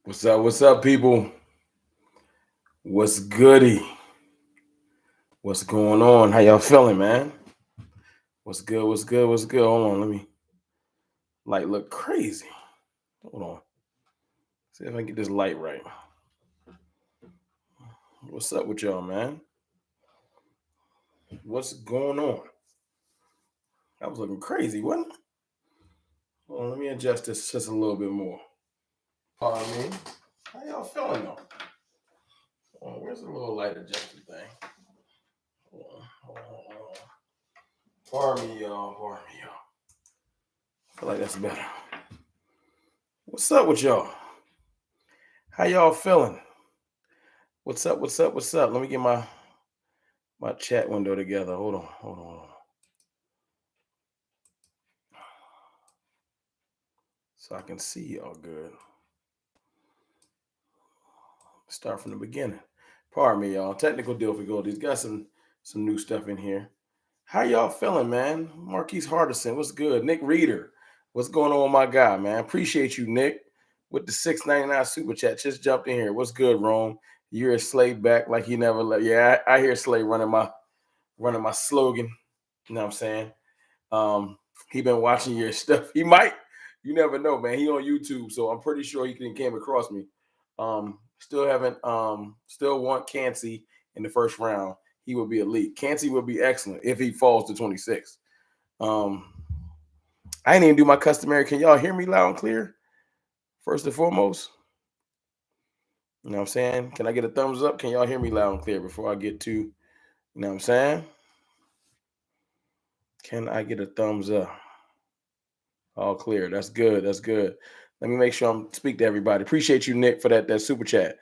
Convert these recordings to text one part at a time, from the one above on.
What's up, people? What's goody? What's going on? How y'all feeling, man? What's good? What's good? What's good? Hold on, let me look crazy. Hold on. See if I can get this light right. What's up with y'all, man? What's going on? I was looking crazy, wasn't it? Hold on, let me adjust this just a little bit more. Pardon me. How y'all feeling though? Where's the little light adjusting thing? Hold on. Pardon me, y'all. Pardon me, y'all. I feel like that's better. What's up with y'all? How y'all feeling? What's up? What's up? What's up? Let me get my chat window together. Hold on. So I can see y'all good. Start from the beginning. Pardon me, y'all. Technical difficulties. Got some new stuff in here. How y'all feeling, man? Marquise Hardison, what's good? Nick Reeder, what's going on with my guy, man? Appreciate you, Nick, with the $6.99 super chat. Just jumped in here. What's good, Rome? You're a Slay back like he never left. Yeah, I hear Slay running my slogan. You know what I'm saying? He been watching your stuff. He might. You never know, man. He on YouTube, so I'm pretty sure he came across me. Still haven't. Still want Cansey in the first round. He would be elite. Cansey would be excellent if he falls to 26. I didn't even do my customary. Can y'all hear me loud and clear? First and foremost, you know what I'm saying? Can I get a thumbs up? Can y'all hear me loud and clear before I get to, you know what I'm saying? Can I get a thumbs up? All clear. That's good. That's good. Let me make sure I'm speak to everybody. Appreciate you, Nick, for that super chat.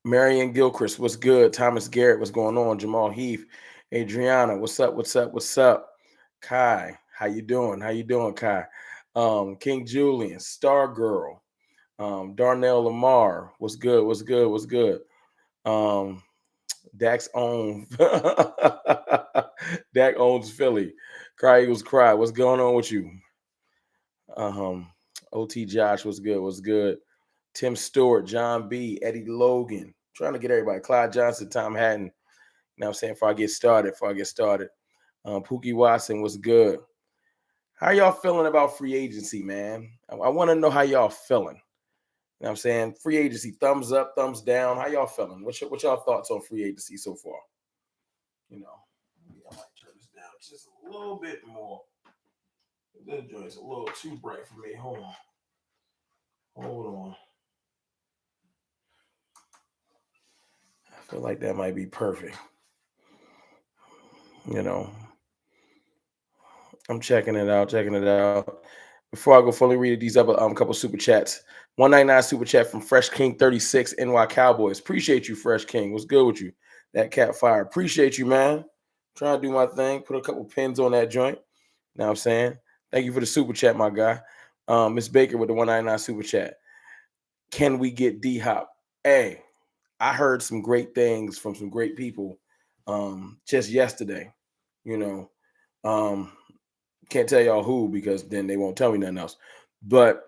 Marion Gilchrist, what's good? Thomas Garrett, what's going on? Jamal Heath, Adriana, what's up? What's up? What's up? Kai, how you doing? How you doing, Kai? King Julian, Star Girl, Darnell Lamar, what's good? What's good? What's good? Dak's own Dak owns Philly. Cry Eagles cry. What's going on with you? OT Josh, what's good? What's good? Tim Stewart, John B, Eddie Logan. Trying to get everybody. Clyde Johnson, Tom Hatton. You know what I'm saying? Before I get started. Pookie Watson, what's good? How y'all feeling about free agency, man? I want to know how y'all feeling. You know what I'm saying? Free agency, thumbs up, thumbs down. How y'all feeling? What y'all thoughts on free agency so far? You know, I might turn this down just a little bit more. This joint's a little too bright for me. Hold on. I feel like that might be perfect. You know, I'm checking it out. Before I go fully read these other couple super chats. 199 super chat from Fresh King 36 NY Cowboys. Appreciate you, Fresh King. What's good with you? That cat fire. Appreciate you, man. Trying to do my thing. Put a couple pins on that joint. You know what I'm saying? Thank you for the super chat, my guy. Miss Baker with the 199 super chat. Can we get D-Hop? Hey, I heard some great things from some great people just yesterday. You know, can't tell y'all who because then they won't tell me nothing else. But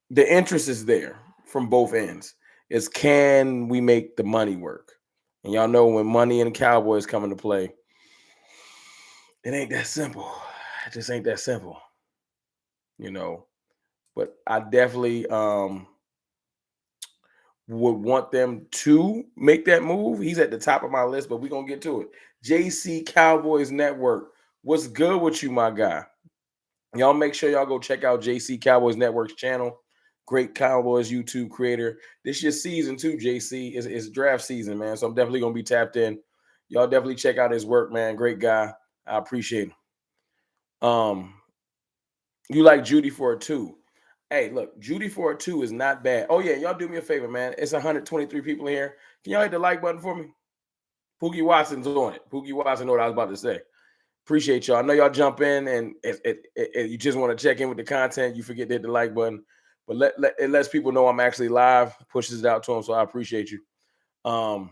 the interest is there from both ends. Is can we make the money work? And y'all know when money and Cowboys come into play, it ain't that simple. It just ain't that simple. You know, but I definitely would want them to make that move. He's at the top of my list, but we're going to get to it. JC Cowboys Network. What's good with you, my guy? Y'all make sure y'all go check out JC Cowboys Network's channel. Great Cowboys YouTube creator. This year's season too, JC. It's draft season, man. So I'm definitely going to be tapped in. Y'all definitely check out his work, man. Great guy. I appreciate him. You like Juedy for a 2. Hey, look, Juedy for a 2 is not bad. Oh, yeah, y'all do me a favor, man. It's 123 people in here. Can y'all hit the like button for me? Pookie Watson's on it. Pookie Watson know what I was about to say. Appreciate y'all. I know y'all jump in and you just want to check in with the content. You forget to hit the like button. But it lets people know I'm actually live. Pushes it out to them, so I appreciate you. Yeah,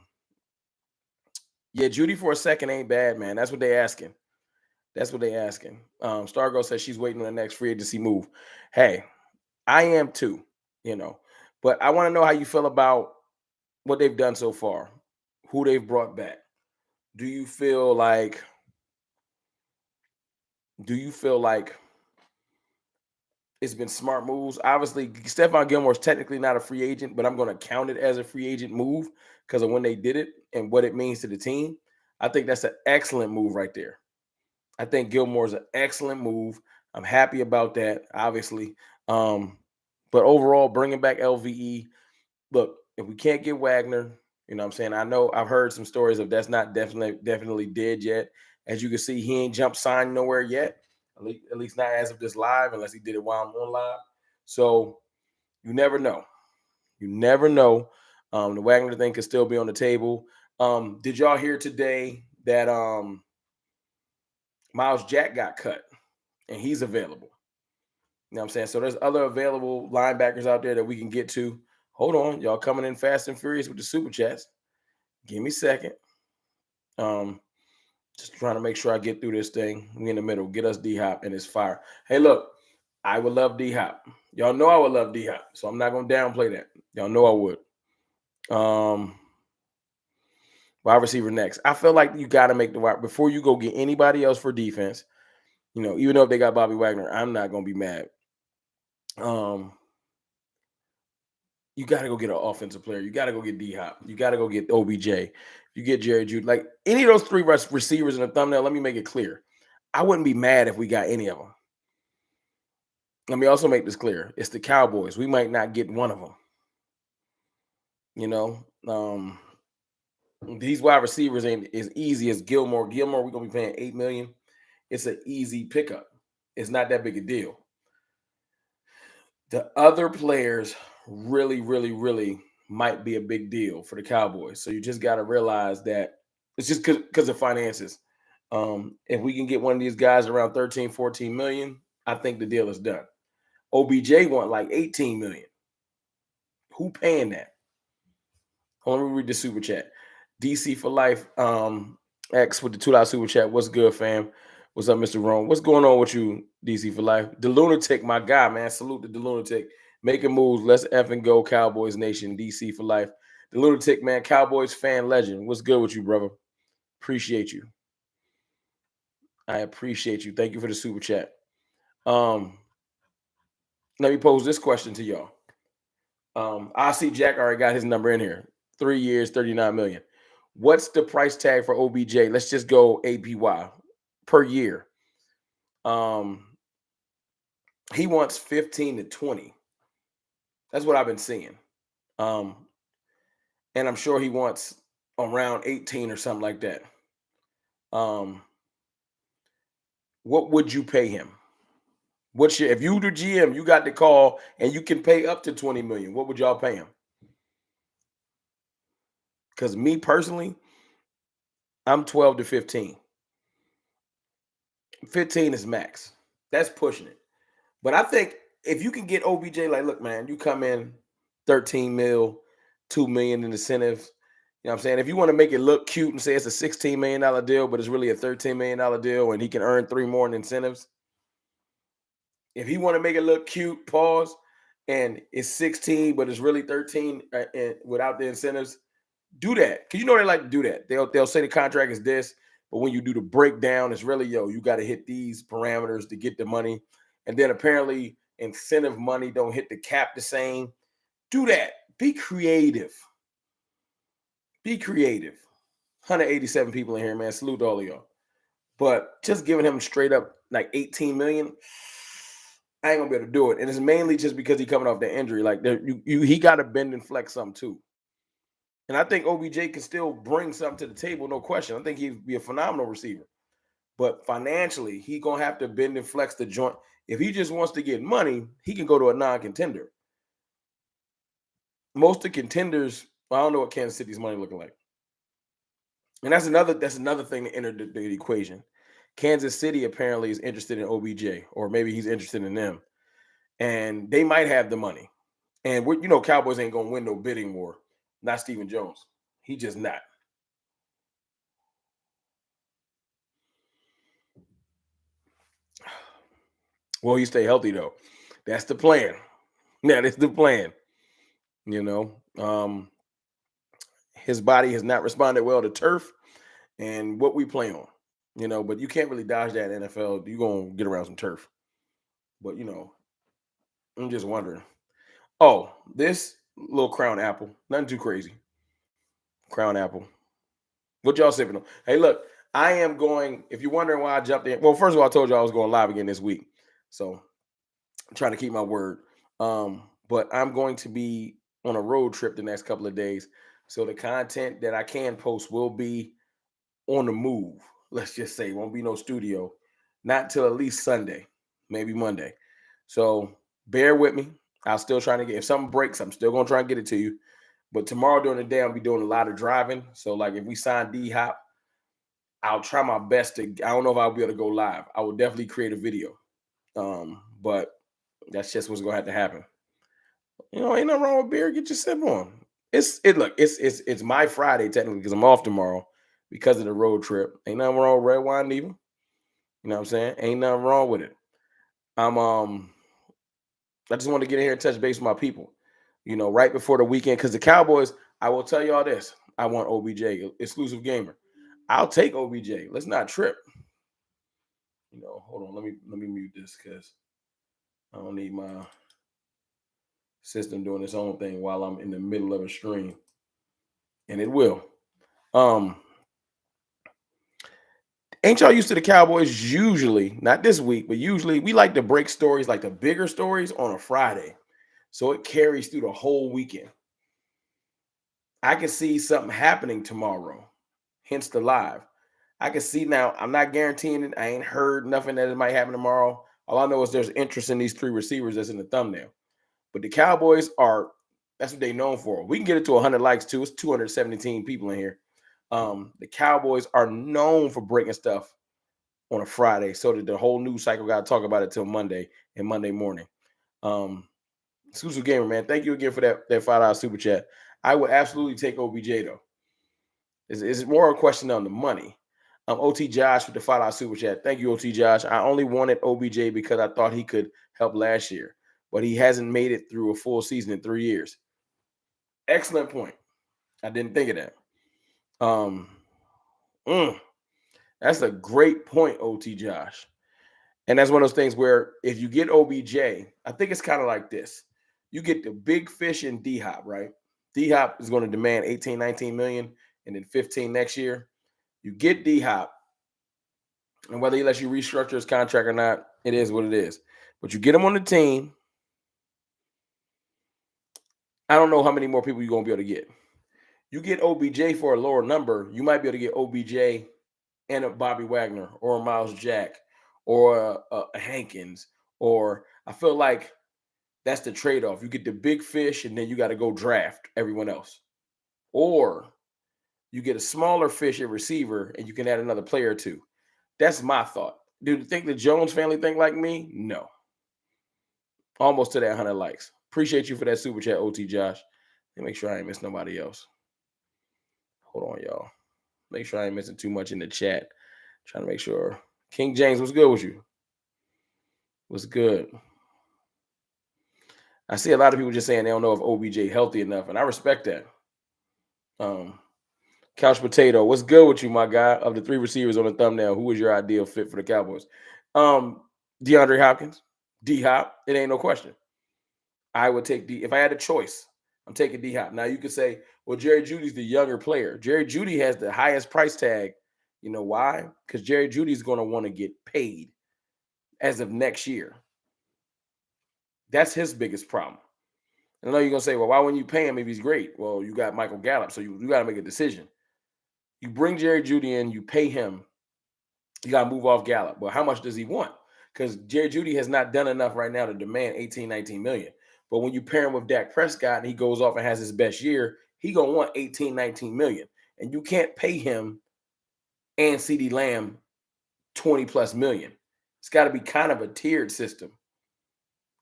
Juedy for a second ain't bad, man. That's what they asking. Stargirl says she's waiting on the next free agency move. Hey, I am too. you know. But I want to know how you feel about what they've done so far, who they've brought back. Do you feel like do you feel like it's been smart moves? Obviously, Stephon Gilmore's technically not a free agent, but I'm going to count it as a free agent move because of when they did it and what it means to the team. I think that's an excellent move right there. I think Gilmore's an excellent move. I'm happy about that, obviously. Um, but overall, bringing back LVE, look, if we can't get Wagner, you know what I'm saying? I know I've heard some stories of that's not definitely dead yet. As you can see, he ain't jump signed nowhere yet, at least not as of this live, unless he did it while I'm on live. So you never know. You never know. The Wagner thing could still be on the table. Did y'all hear today that Miles Jack got cut and he's available? You know what I'm saying? So there's other available linebackers out there that we can get to. Hold on. Y'all coming in fast and furious with the super chats. Give me a second. Just trying to make sure I get through this thing. We in the middle. Get us D-Hop and it's fire. Hey, look, I would love D-Hop. Y'all know I would love D-Hop, so I'm not going to downplay that. Y'all know I would. Wide receiver next. I feel like you got to make the wide before you go get anybody else for defense. You know, even though if they got Bobby Wagner, I'm not going to be mad. You got to go get an offensive player. You got to go get D-Hop. You got to go get OBJ. You get Jerry Judy. Like any of those three receivers in the thumbnail, let me make it clear. I wouldn't be mad if we got any of them. Let me also make this clear. It's the Cowboys. We might not get one of them. You know, these wide receivers ain't as easy as Gilmore. Gilmore, we're going to be paying $8 million. It's an easy pickup. It's not that big a deal. The other players really, really, really might be a big deal for the Cowboys. So you just got to realize that it's just because of finances. If we can get one of these guys around 13, 14 million, I think the deal is done. OBJ want like 18 million. Who paying that? Hold on, let me read the super chat. DC for life. X with the $2 super chat. What's good, fam? What's up, Mr. Rome? What's going on with you, DC for life? The Lunatic, my guy, man. Salute to the Lunatic. Making moves. Let's effing go, Cowboys Nation. DC for life. The Lunatic, man. Cowboys fan legend. What's good with you, brother? Appreciate you. I appreciate you. Thank you for the super chat. Let me pose this question to y'all. I see Jack already got his number in here. 3 years, 39 million. What's the price tag for OBJ? Let's just go APY per year. He wants 15 to 20. That's what I've been seeing. And I'm sure he wants around 18 or something like that. What would you pay him? If you do GM, you got the call and you can pay up to 20 million. What would y'all pay him? Because me personally, I'm 12 to 15. 15 is max. That's pushing it. But I think if you can get OBJ, like, look, man, you come in 13 mil, 2 million in incentives. You know what I'm saying? If you want to make it look cute and say it's a $16 million deal, but it's really a $13 million deal and he can earn 3 more in incentives. If he want to make it look cute, pause, and it's 16, but it's really 13 and without the incentives, do that. Because you know they like to do that. They'll say the contract is this, but when you do the breakdown, it's really, you got to hit these parameters to get the money. And then apparently incentive money don't hit the cap the same. Do that. Be creative. Be creative. 187 people in here, man. Salute to all of y'all. But just giving him straight up like 18 million, I ain't gonna be able to do it. And it's mainly just because he's coming off the injury. Like he got to bend and flex some too. And I think OBJ can still bring something to the table, no question. I think he'd be a phenomenal receiver. But financially, he's going to have to bend and flex the joint. If he just wants to get money, he can go to a non-contender. Most of the contenders, I don't know what Kansas City's money looking like. And that's another thing that entered the equation. Kansas City apparently is interested in OBJ, or maybe he's interested in them. And they might have the money. And Cowboys ain't going to win no bidding war. Not Stephen Jones. He just not. Well, he stay healthy, though. That's the plan. That is the plan. You know, his body has not responded well to turf and what we play on. But you can't really dodge that in NFL. You're gonna get around some turf. But I'm just wondering. Oh, this little crown apple, nothing too crazy. Crown apple. What y'all sipping on? Hey, look, I am going. If you're wondering why I jumped in, well, first of all, I told you I was going live again this week, so I'm trying to keep my word. But I'm going to be on a road trip the next couple of days, so the content that I can post will be on the move. Let's just say, won't be no studio, not till at least Sunday, maybe Monday. So bear with me. I'll still trying to get. If something breaks, I'm still gonna try and get it to you. But tomorrow during the day, I'll be doing a lot of driving. So like if we sign D Hop, I'll try my best to. I don't know if I'll be able to go live. I will definitely create a video. But that's just what's gonna have to happen. Ain't nothing wrong with beer. Get your sip on. It's my Friday technically because I'm off tomorrow because of the road trip. Ain't nothing wrong with red wine either. You know what I'm saying? Ain't nothing wrong with it. I just want to get in here and touch base with my people. Right before the weekend, because the Cowboys, I will tell you all this. I want OBJ, exclusive gamer. I'll take OBJ. Let's not trip. Hold on. Let me mute this because I don't need my system doing its own thing while I'm in the middle of a stream. And it will. Ain't y'all used to the Cowboys usually, not this week, but usually we like to break stories, like the bigger stories, on a Friday. So it carries through the whole weekend. I can see something happening tomorrow, hence the live. I can see now, I'm not guaranteeing it. I ain't heard nothing that it might happen tomorrow. All I know is there's interest in these three receivers that's in the thumbnail. But the Cowboys that's what they're known for. We can get it to 100 likes too. It's 217 people in here. The Cowboys are known for breaking stuff on a Friday so that the whole news cycle got to talk about it till Monday and Monday morning. Exclusive gamer, man. Thank you again for that $5 super chat. I would absolutely take OBJ though. Is it more a question on the money? OT Josh with the $5 super chat. Thank you, OT Josh. I only wanted OBJ because I thought he could help last year, but he hasn't made it through a full season in 3 years. Excellent point. I didn't think of that. That's a great point, OT Josh. And that's one of those things where if you get OBJ, I think it's kind of like this. You get the big fish in D-Hop, right? D-Hop is going to demand 18, 19 million and then 15 next year. You get D-Hop, and whether he lets you restructure his contract or not, it is what it is. But you get him on the team. I don't know how many more people you're going to be able to get. You get OBJ for a lower number, you might be able to get OBJ and a Bobby Wagner or a Miles Jack or a Hankins. Or I feel like that's the trade-off. You get the big fish, and then you got to go draft everyone else. Or you get a smaller fish at receiver, and you can add another player or two. That's my thought. Do you think the Jones family think like me? No. Almost to that 100 likes. Appreciate you for that super chat, OT Josh. Let me make sure I ain't miss nobody else. Hold on, y'all. Make sure I ain't missing too much in the chat. Trying to make sure. King James, what's good with you? What's good? I see a lot of people just saying they don't know if OBJ healthy enough, and I respect that. Couch Potato, what's good with you, my guy? Of the three receivers on the thumbnail, who was your ideal fit for the Cowboys? DeAndre Hopkins, D-Hop, it ain't no question. I would take if I had a choice, I'm taking D-Hop. Now you could say, well, Jerry Judy's the younger player. Jerry Judy has the highest price tag. You know why? Because Jerry Judy's going to want to get paid as of next year. That's his biggest problem. And I know you're going to say, well, why wouldn't you pay him if he's great? Well, you got Michael Gallup, so you got to make a decision. You bring Jerry Judy in, you pay him, you got to move off Gallup. But how much does he want? Because Jerry Judy has not done enough right now to demand 18, 19 million. But when you pair him with Dak Prescott and he goes off and has his best year, he going to want 18, 19 million. And you can't pay him and CeeDee Lamb 20 plus million. It's got to be kind of a tiered system.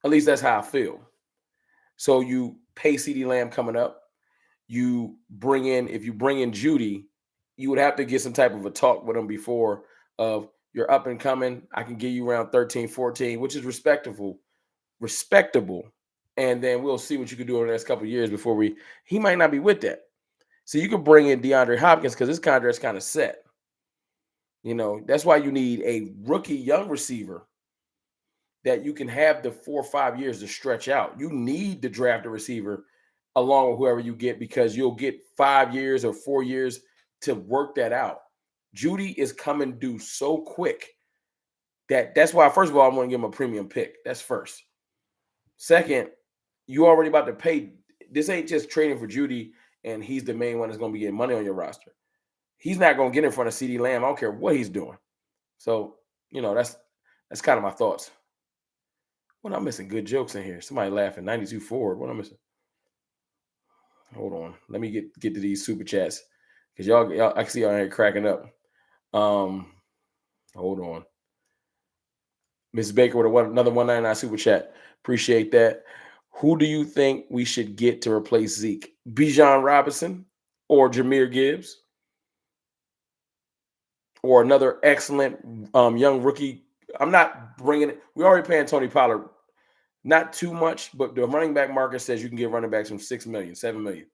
At least that's how I feel. So you pay CeeDee Lamb coming up. If you bring in Judy, you would have to get some type of a talk with him before of you're up and coming. I can give you around 13, 14, which is respectable. and then we'll see what you can do over the next couple of years before he might not be with that. So you could bring in DeAndre Hopkins because his contract's kind of set. That's why you need a rookie young receiver that you can have the 4 or 5 years to stretch out. You need to draft a receiver along with whoever you get because you'll get 5 years or 4 years to work that out. Juedy is coming due so quick that's why, first of all, I'm going to give him a premium pick. That's first. Second, you already about to pay. This ain't just trading for Juedy and he's the main one that's going to be getting money on your roster. He's not going to get in front of CeeDee Lamb. I don't care what he's doing. So, that's kind of my thoughts. What I'm missing good jokes in here. Somebody laughing. 92 forward. What I'm missing? Hold on. Let me get to these super chats because y'all I can see y'all here cracking up. Hold on. Miss Baker with another 199 super chat. Appreciate that. Who do you think we should get to replace Zeke? Bijan Robinson or Jahmyr Gibbs? Or another excellent young rookie? I'm not bringing it. We're already paying Tony Pollard not too much, but the running back market says you can get running backs from $6 million, $7 million.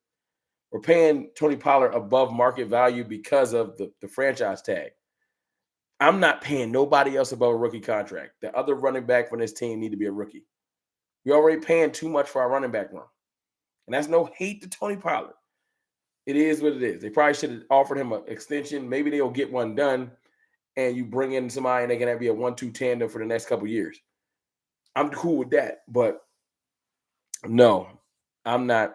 We're paying Tony Pollard above market value because of the franchise tag. I'm not paying nobody else above a rookie contract. The other running back for this team need to be a rookie. We're already paying too much for our running back room. And that's no hate to Tony Pollard. It is what it is. They probably should have offered him an extension. Maybe they'll get one done and you bring in somebody and they can be a 1-2 tandem for the next couple of years. I'm cool with that. But no, I'm not.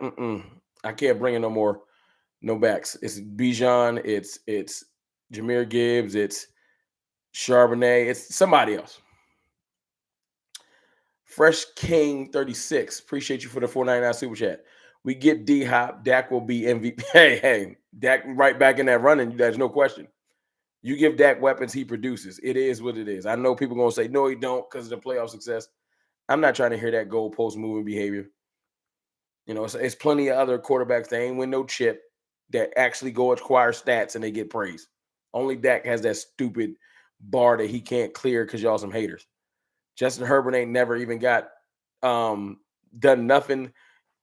I can't bring in no backs. It's Bijan. It's Jahmyr Gibbs. It's Charbonnet. It's somebody else. Fresh King 36. Appreciate you for the 499 super chat. We get D-Hop. Dak will be MVP. Hey, Dak right back in that running. There's no question. You give Dak weapons, he produces. It is what it is. I know people going to say, no, he don't because of the playoff success. I'm not trying to hear that goalpost moving behavior. It's plenty of other quarterbacks that ain't win no chip that actually go acquire stats and they get praise. Only Dak has that stupid bar that he can't clear because y'all some haters. Justin Herbert ain't never even got done nothing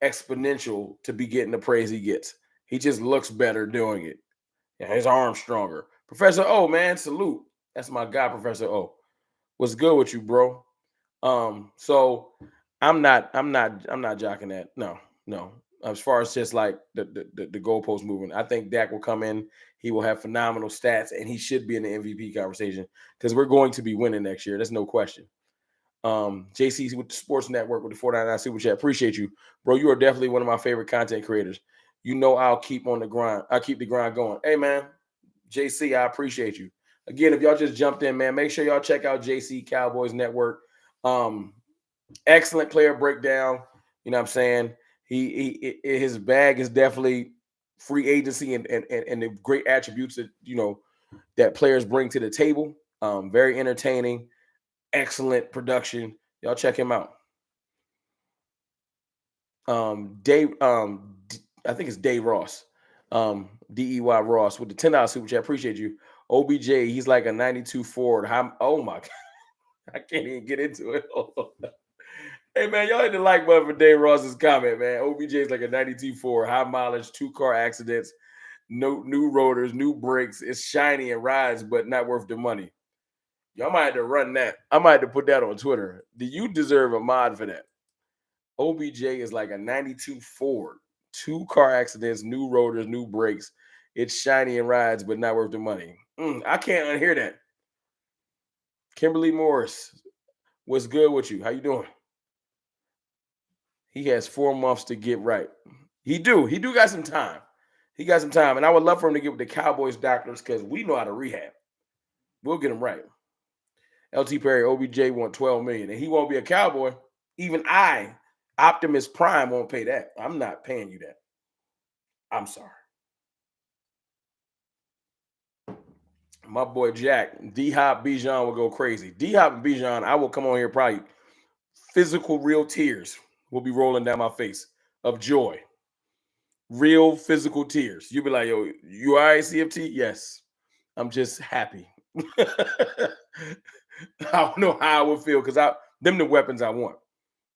exponential to be getting the praise he gets. He just looks better doing it. Yeah, his arm's stronger. Professor O, man, salute. That's my guy, Professor O. What's good with you, bro? So I'm not jocking that. No. As far as just like the goalpost moving, I think Dak will come in. He will have phenomenal stats, and he should be in the MVP conversation because we're going to be winning next year. There's no question. JC with the Sports Network with the 499 super chat. Appreciate you, bro. You are definitely one of my favorite content creators. I'll keep on the grind. I'll keep the grind going. Hey, man, JC, I appreciate you. Again, if y'all just jumped in, man, make sure y'all check out JC Cowboys Network. Excellent player breakdown. You know what I'm saying? His bag is definitely free agency and the great attributes that that players bring to the table. Very entertaining, excellent production. Y'all check him out. Dave, I think it's Dave Ross. DEY Ross with the $10 super chat. Appreciate you. OBJ, he's like a 92 forward. Oh my God. I can't even get into it. Hey, man, y'all hit the like button for Dave Ross's comment, man. OBJ is like a 92 forward, high mileage, 2-car accidents, no new rotors, new brakes. It's shiny and rides, but not worth the money. Y'all might have to run that. I might have to put that on Twitter. Do you deserve a mod for that? OBJ is like a 92 Ford, 2-car accidents, new rotors, new brakes. It's shiny and rides, but not worth the money. I can't unhear that. Kimberly Morris, what's good with you? How you doing? He has 4 months to get right. He do got some time. He got some time, and I would love for him to get with the Cowboys doctors because we know how to rehab. We'll get him right. LT Perry, OBJ want $12 million, and he won't be a Cowboy. Even I, Optimus Prime, won't pay that. I'm not paying you that. I'm sorry. My boy Jack, D-Hop, Bijan will go crazy. D-Hop and Bijan, I will come on here probably physical, real tears will be rolling down my face of joy. Real physical tears. You'll be like, yo, you all right, CFT? Yes. I'm just happy. I don't know how I would feel because them the weapons I want.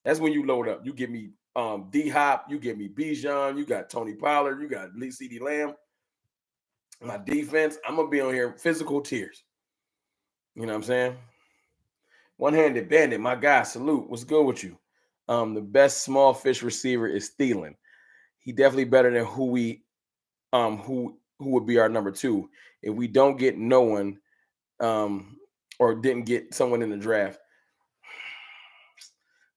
That's when you load up. You give me D Hop, you give me Bijan, you got Tony Pollard, you got Lee CD Lamb. My defense, I'm gonna be on here physical tears. You know what I'm saying? One-handed bandit, my guy. Salute. What's good with you? The best small fish receiver is Thielen. He definitely better than who would be our number two if we don't get no one or didn't get someone in the draft.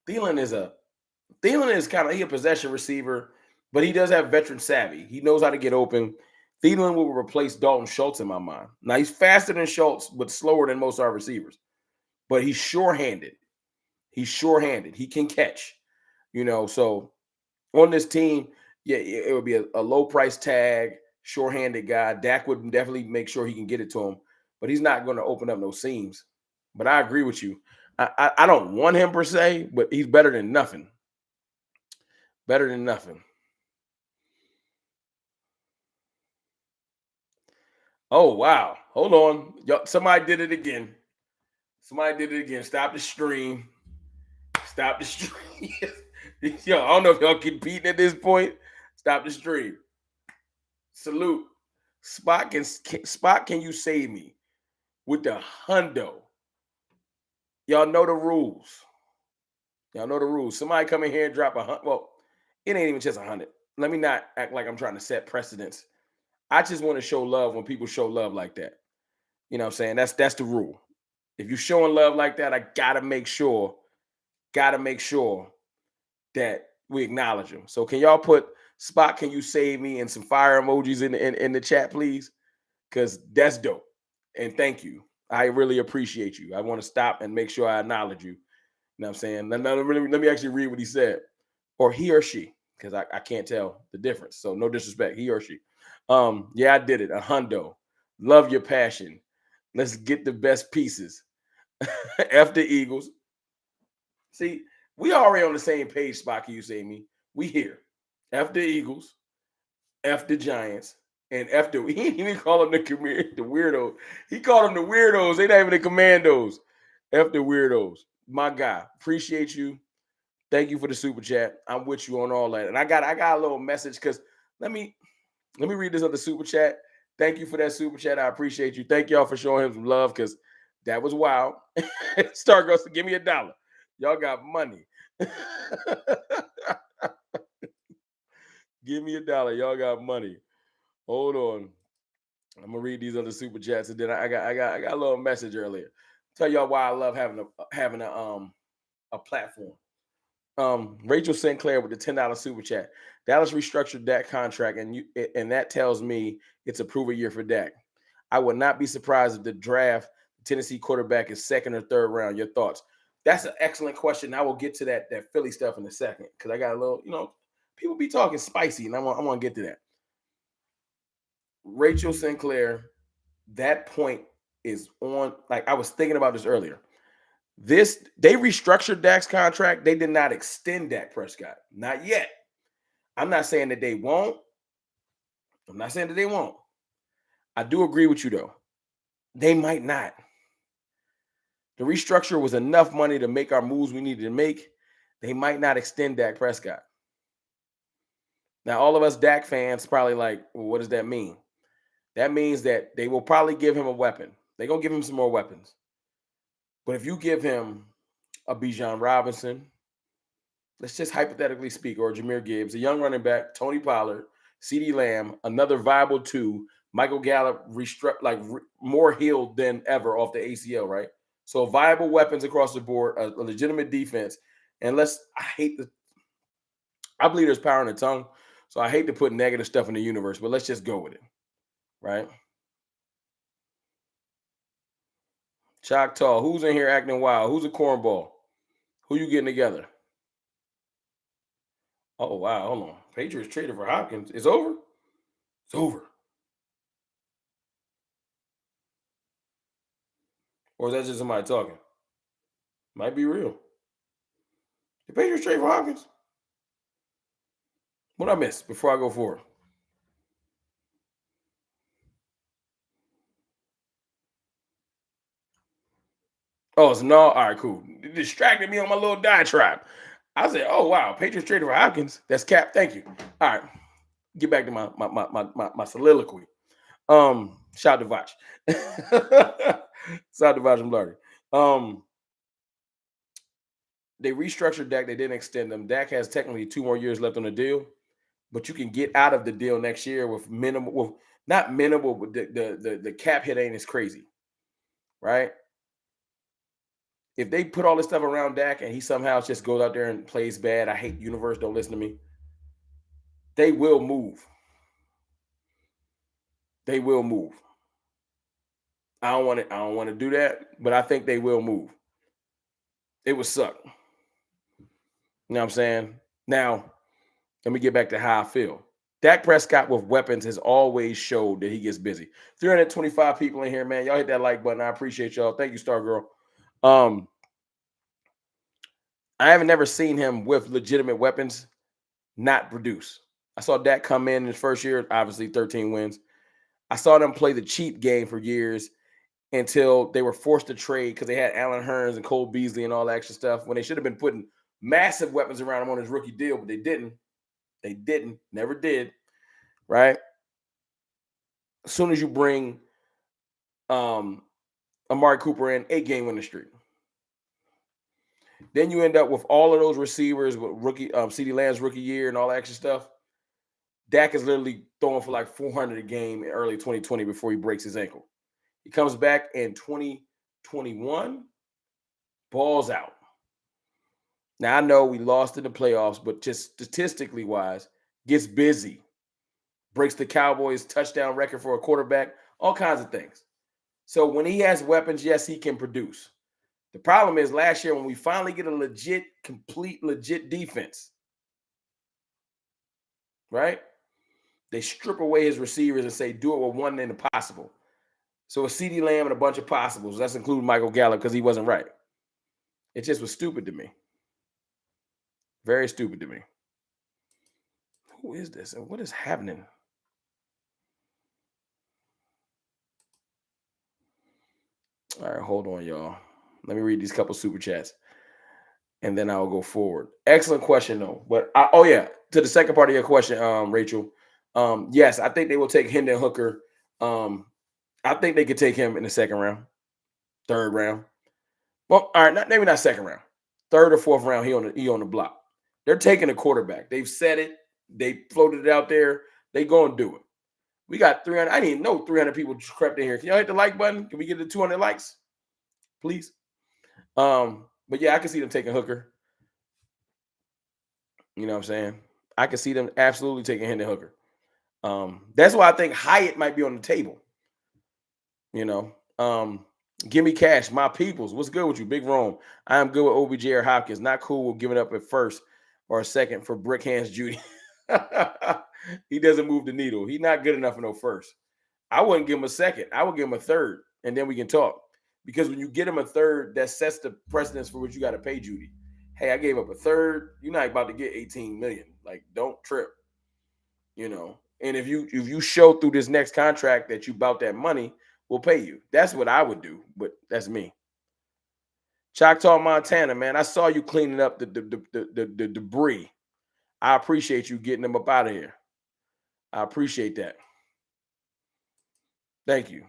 Thielen is kind of a possession receiver, but he does have veteran savvy. He knows how to get open. Thielen will replace Dalton Schultz in my mind. Now he's faster than Schultz, but slower than most of our receivers. But he's sure-handed. He can catch. So on this team, yeah, it would be a low price tag, sure-handed guy. Dak would definitely make sure he can get it to him, but he's not going to open up no seams. But I agree with you. I don't want him per se, but he's better than nothing. Better than nothing. Oh, wow. Hold on. Somebody did it again. Stop the stream. Yo, I don't know if y'all competing at this point. Stop the stream. Salute. Spot, can you save me with the hundo? Y'all know the rules. Somebody come in here and drop $100. Well, it ain't even just $100. Let me not act like I'm trying to set precedents. I just want to show love when people show love like that. You know what I'm saying? That's the rule. If you're showing love like that, I gotta make sure that we acknowledge them. So can y'all put Spot, can you save me, and some fire emojis in the chat, please? Because that's dope. And thank you. I really appreciate you. I want to stop and make sure I acknowledge you. You know what I'm saying? Let me actually read what he said. Or he or she, because I can't tell the difference. So no disrespect, he or she. Yeah, I did it. A hundo. Love your passion. Let's get the best pieces. F the Eagles. See, we already on the same page, Spot. Can you say me? We here. F the Eagles, F the Giants, and F the. He didn't even call them the weirdos. He called them the weirdos. They not even the commandos. F the weirdos. My guy, appreciate you. Thank you for the super chat. I'm with you on all that. And I got a little message because let me read this other super chat. Thank you for that super chat. I appreciate you. Thank y'all for showing him some love because that was wild. Stargirls, give me $1. Y'all got money. Give me $1. Y'all got money. Hold on. I'm gonna read these other super chats, and then I got a little message earlier. Tell y'all why I love having a platform. Rachel Sinclair with the $10 super chat. Dallas restructured Dak contract, and that tells me it's a prove a year for Dak. I would not be surprised if the draft Tennessee quarterback is second or third round. Your thoughts? That's an excellent question. I will get to that Philly stuff in a second because I got a little, people be talking spicy, and I want to get to that. Rachel Sinclair, that point is on. Like I was thinking about this earlier. They restructured Dak's contract. They did not extend Dak Prescott. Not yet. I'm not saying that they won't. I do agree with you, though. They might not. The restructure was enough money to make our moves we needed to make. They might not extend Dak Prescott. Now, all of us Dak fans probably like, well, what does that mean? That means that they will probably give him a weapon. They're going to give him some more weapons. But if you give him a Bijan Robinson, let's just hypothetically speak, or Jahmyr Gibbs, a young running back, Tony Pollard, CD Lamb, another viable two, Michael Gallup, more healed than ever off the ACL, right? So viable weapons across the board, a legitimate defense. And I believe there's power in the tongue, so I hate to put negative stuff in the universe, but let's just go with it, right? Choctaw, who's in here acting wild? Who's a cornball? Who you getting together? Oh, wow. Hold on. Patriots traded for Hopkins. It's over? It's over. Or is that just somebody talking? Might be real. The Patriots trade for Hopkins? What I miss before I go forward? Oh, it's no. All right, cool. It distracted me on my little diatribe. I said, "Oh wow, Patriots traded for Hopkins. That's cap. Thank you." All right, get back to my soliloquy. Shout to Vach. Shout to Vach and Blarty. They restructured Dak. They didn't extend them. Dak has technically 2 more years left on the deal, but you can get out of the deal next year with minimal, well, not minimal, but the cap hit ain't as crazy, right? If they put all this stuff around Dak and he somehow just goes out there and plays bad, I hate universe, don't listen to me. They will move. They will move. I don't want to do that, but I think they will move. It would suck. You know what I'm saying? Now, let me get back to how I feel. Dak Prescott with weapons has always showed that he gets busy. 325 people in here, man. Y'all hit that like button. I appreciate y'all. Thank you, Star Girl. I haven't never seen him with legitimate weapons not produce. I saw Dak come in his first year, obviously 13 wins. I saw them play the cheap game for years until they were forced to trade because they had Allen Hurns and Cole Beasley and all that extra stuff when they should have been putting massive weapons around him on his rookie deal, but they didn't. They didn't, never did, right? As soon as you bring Amari Cooper in, 8-game winning streak. Then you end up with all of those receivers with rookie CeeDee Lamb's rookie year and all that extra stuff. Dak is literally throwing for like 400 a game in early 2020 before he breaks his ankle. He comes back in 2021, balls out. Now, I know we lost in the playoffs, but just statistically wise, gets busy. Breaks the Cowboys touchdown record for a quarterback, all kinds of things. So when he has weapons, yes, he can produce. The problem is last year when we finally get a complete defense, right? They strip away his receivers and say, do it with one and impossible. So it's CeeDee Lamb and a bunch of possibles. That's including Michael Gallup because he wasn't right. It just was stupid to me. Very stupid to me. Who is this and what is happening? All right, hold on, y'all. Let me read these couple super chats, and then I'll go forward. Excellent question, though. But to the second part of your question, Rachel. Yes, I think they will take Hendon Hooker. I think they could take him in the second round, third round. Well, all right, maybe not second round, third or fourth round. He on the block. They're taking a quarterback. They've said it. They floated it out there. They gonna do it. We got 300. I didn't even know 300 people crept in here. Can y'all hit the like button? Can we get to 200 likes, please? But yeah, I can see them taking Hooker. You know what I'm saying? I can see them absolutely taking Hendon Hooker. That's why I think Hyatt might be on the table. You know, give me cash, my peoples. What's good with you, Big Rome? I am good with OBJ or Hopkins. Not cool with giving up at first or a second for brick hands Judy. He doesn't move the needle. He's not good enough for no first. I wouldn't give him a second. I would give him a third, and then we can talk. Because when you get him a third, that sets the precedence for what you got to pay Judy. Hey, I gave up a third. You're not about to get 18 million. Like, don't trip. You know. And if you show through this next contract that you about that money, we'll pay you. That's what I would do, but that's me. Choctaw, Montana, man. I saw you cleaning up the debris. I appreciate you getting them up out of here. I appreciate that. Thank you.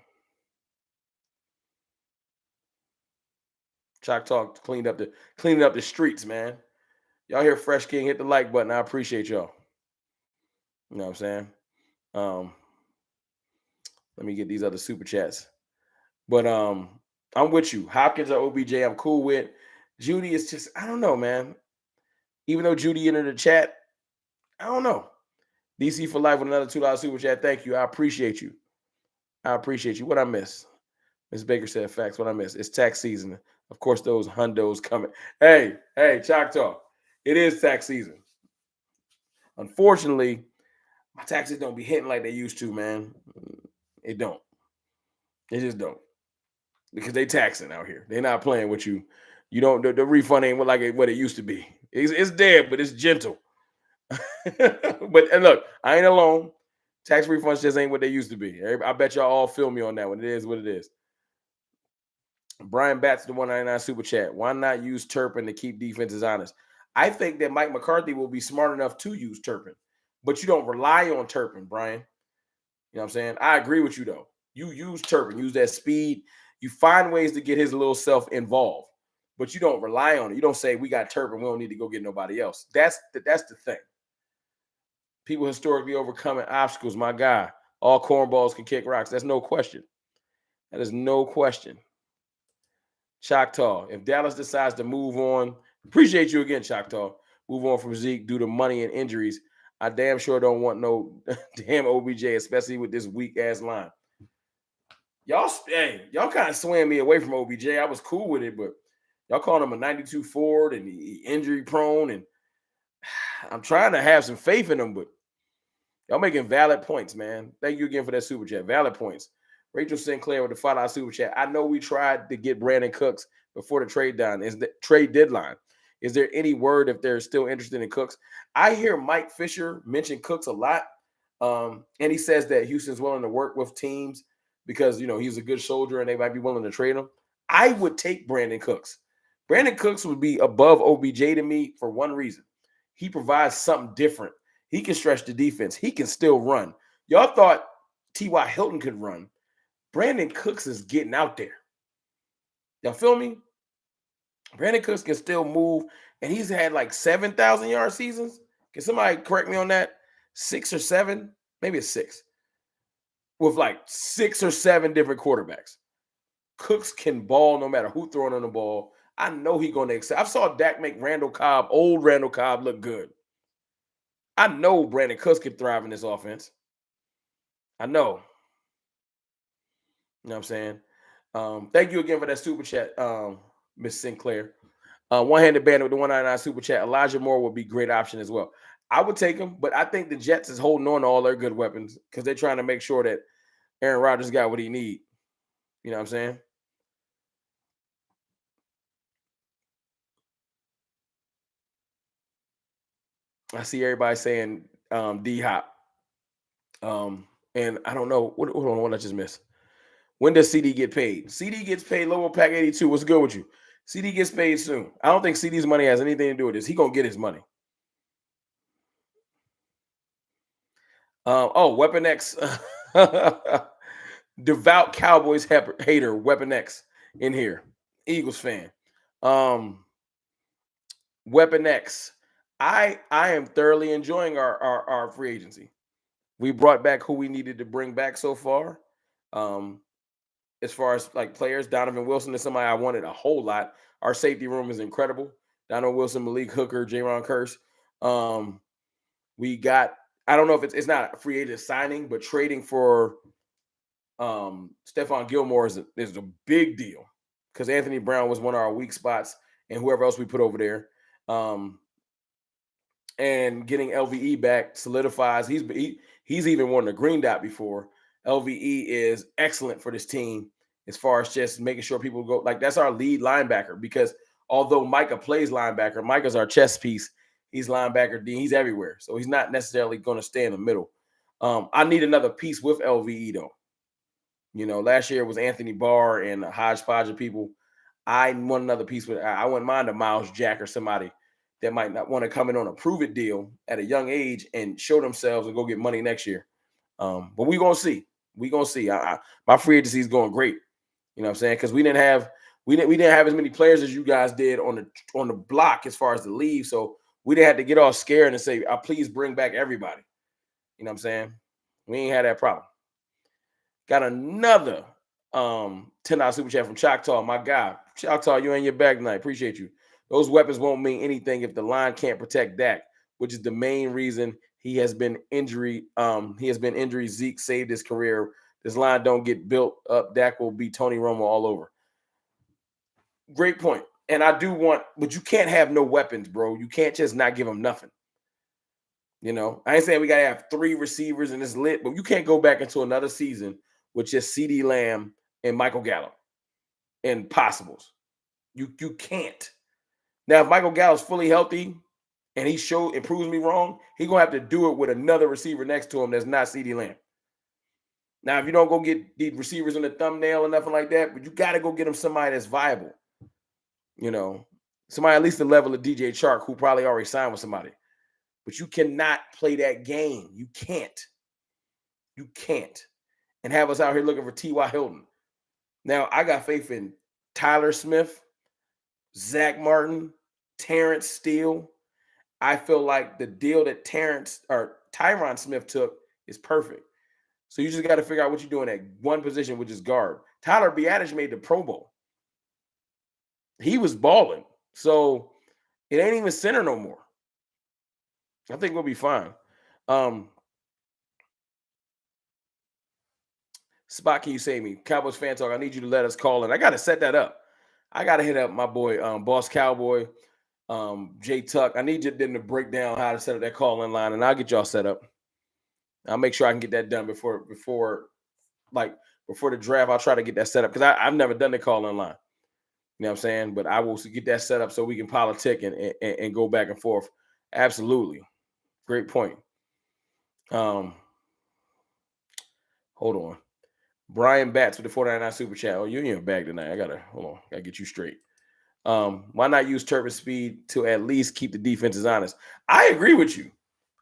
Choctaw cleaned up the streets, man. Y'all hear Fresh King, hit the like button. I appreciate y'all. You know what I'm saying? Let me get these other super chats. But I'm with you. Hopkins or OBJ, I'm cool with. Judy is just, I don't know, man. Even though Judy entered the chat, I don't know. DC for life with another $2 super chat. Thank you. I appreciate you. What I miss? Ms. Baker said facts. What I miss? It's tax season. Of course, those hundos coming. Hey, Choctaw. It is tax season. Unfortunately, my taxes don't be hitting like they used to, man. It don't. They just don't. Because they taxing out here. They're not playing with you. You don't. The refund ain't like what it used to be. It's there, but it's gentle. But and look, I ain't alone. Tax refunds just ain't what they used to be. I bet y'all all feel me on that one. It is what it is. Brian Batts, the 199 super chat. Why not use Turpin to keep defenses honest? I think that Mike McCarthy will be smart enough to use Turpin, but you don't rely on Turpin, Brian. You know what I'm saying? I agree with you though. You use Turpin, use that speed. You find ways to get his little self involved, but you don't rely on it. You don't say we got Turpin, we don't need to go get nobody else. That's the thing. People historically overcoming obstacles, my guy. All cornballs can kick rocks. That's no question. That is no question. Choctaw, if Dallas decides to move on, appreciate you again, Choctaw. Move on from Zeke due to money and injuries. I damn sure don't want no damn OBJ, especially with this weak ass line. Y'all kind of swam me away from OBJ. I was cool with it, but y'all calling him a 92 Ford and he injury prone, and I'm trying to have some faith in him, but y'all making valid points, man. Thank you again for that super chat. Valid points. Rachel Sinclair with the $5 super chat. I know we tried to get Brandon Cooks before the trade deadline. Is there any word if they're still interested in Cooks? I hear Mike Fisher mention Cooks a lot, and he says that Houston's willing to work with teams because, you know, he's a good soldier and they might be willing to trade him. I would take Brandon Cooks. Brandon Cooks would be above OBJ to me for one reason. He provides something different. He can stretch the defense. He can still run. Y'all thought T.Y. Hilton could run. Brandon Cooks is getting out there. Y'all feel me? Brandon Cooks can still move, and he's had like 7,000-yard seasons. Can somebody correct me on that? 6 or 7? Maybe it's 6. With like 6 or 7 different quarterbacks. Cooks can ball no matter who throwing on the ball. I know he's going to excel. I saw Dak make old Randall Cobb, look good. I know Brandon Cooks can thrive in this offense. I know. You know what I'm saying? Thank you again for that super chat, Miss Sinclair. One-handed bandit with the 199 super chat. Elijah Moore would be a great option as well. I would take him, but I think the Jets is holding on to all their good weapons because they're trying to make sure that Aaron Rodgers got what he need. You know what I'm saying? I see everybody saying D-Hop. And I don't know. Hold on, what I just missed. When does CD get paid? CD gets paid lower pack 82. What's good with you? CD gets paid soon. I don't think CD's money has anything to do with this. He gonna get his money. Weapon X. Devout Cowboys hater, Weapon X in here. Eagles fan. Weapon X. I am thoroughly enjoying our free agency. We brought back who we needed to bring back so far. As far as like players, Donovan Wilson is somebody I wanted a whole lot. Our safety room is incredible. Donovan Wilson, Malik Hooker, Jaron Kearse. We got, I don't know if it's not a free agent signing, but trading for Stephon Gilmore is a big deal because Anthony Brown was one of our weak spots and whoever else we put over there. And getting LVE back solidifies. He's even worn the green dot before. LVE is excellent for this team as far as just making sure people go. Like, that's our lead linebacker because although Micah plays linebacker, Micah's our chess piece. He's linebacker D. He's everywhere. So he's not necessarily going to stay in the middle. I need another piece with LVE, though. You know, last year it was Anthony Barr and a hodgepodge of people. I want another piece with. I wouldn't mind a Miles Jack or somebody that might not want to come in on a prove-it deal at a young age and show themselves and go get money next year. But we're going to see. We're going to see. My free agency is going great. You know what I'm saying? Because we didn't have as many players as you guys did on the block as far as the leave. So we didn't have to get all scared and say, please bring back everybody. You know what I'm saying? We ain't had that problem. Got another $10 super chat from Choctaw, my guy. Choctaw, you in your bag tonight. Appreciate you. Those weapons won't mean anything if the line can't protect Dak, which is the main reason he has been injury. Zeke saved his career. This line don't get built up, Dak will be Tony Romo all over. Great point. And I do want, but you can't have no weapons, bro. You can't just not give them nothing. You know, I ain't saying we got to have 3 receivers and it's lit, but you can't go back into another season with just CeeDee Lamb and Michael Gallup and possibles. You can't. Now, if Michael Gallup's fully healthy and he proves me wrong, he's going to have to do it with another receiver next to him that's not CeeDee Lamb. Now, if you don't go get the receivers in the thumbnail or nothing like that, but you got to go get him somebody that's viable. You know, Somebody at least the level of DJ Chark, who probably already signed with somebody. But you cannot play that game. You can't. You can't. And have us out here looking for T.Y. Hilton. Now, I got faith in Tyler Smith, Zach Martin, Terrence Steele. I feel like the deal that Tyron Smith took is perfect. So you just got to figure out what you're doing at one position, which is guard. Tyler Biadasz made the Pro Bowl. He was balling. So it ain't even center no more. I think we'll be fine. Spot, can you save me? Cowboys fan talk. I need you to let us call in. I got to set that up. I got to hit up my boy, Boss Cowboy, Jay Tuck. I need you then to break down how to set up that call-in line, and I'll get y'all set up. I'll make sure I can get that done before the draft. I'll try to get that set up because I've never done the call-in line. You know what I'm saying? But I will get that set up so we can politic and go back and forth. Absolutely. Great point. Hold on. Brian Batts with the 499 super chat. Oh, you in your bag tonight. Hold on. Gotta get you straight. Why not use Turpin speed to at least keep the defenses honest? I agree with you.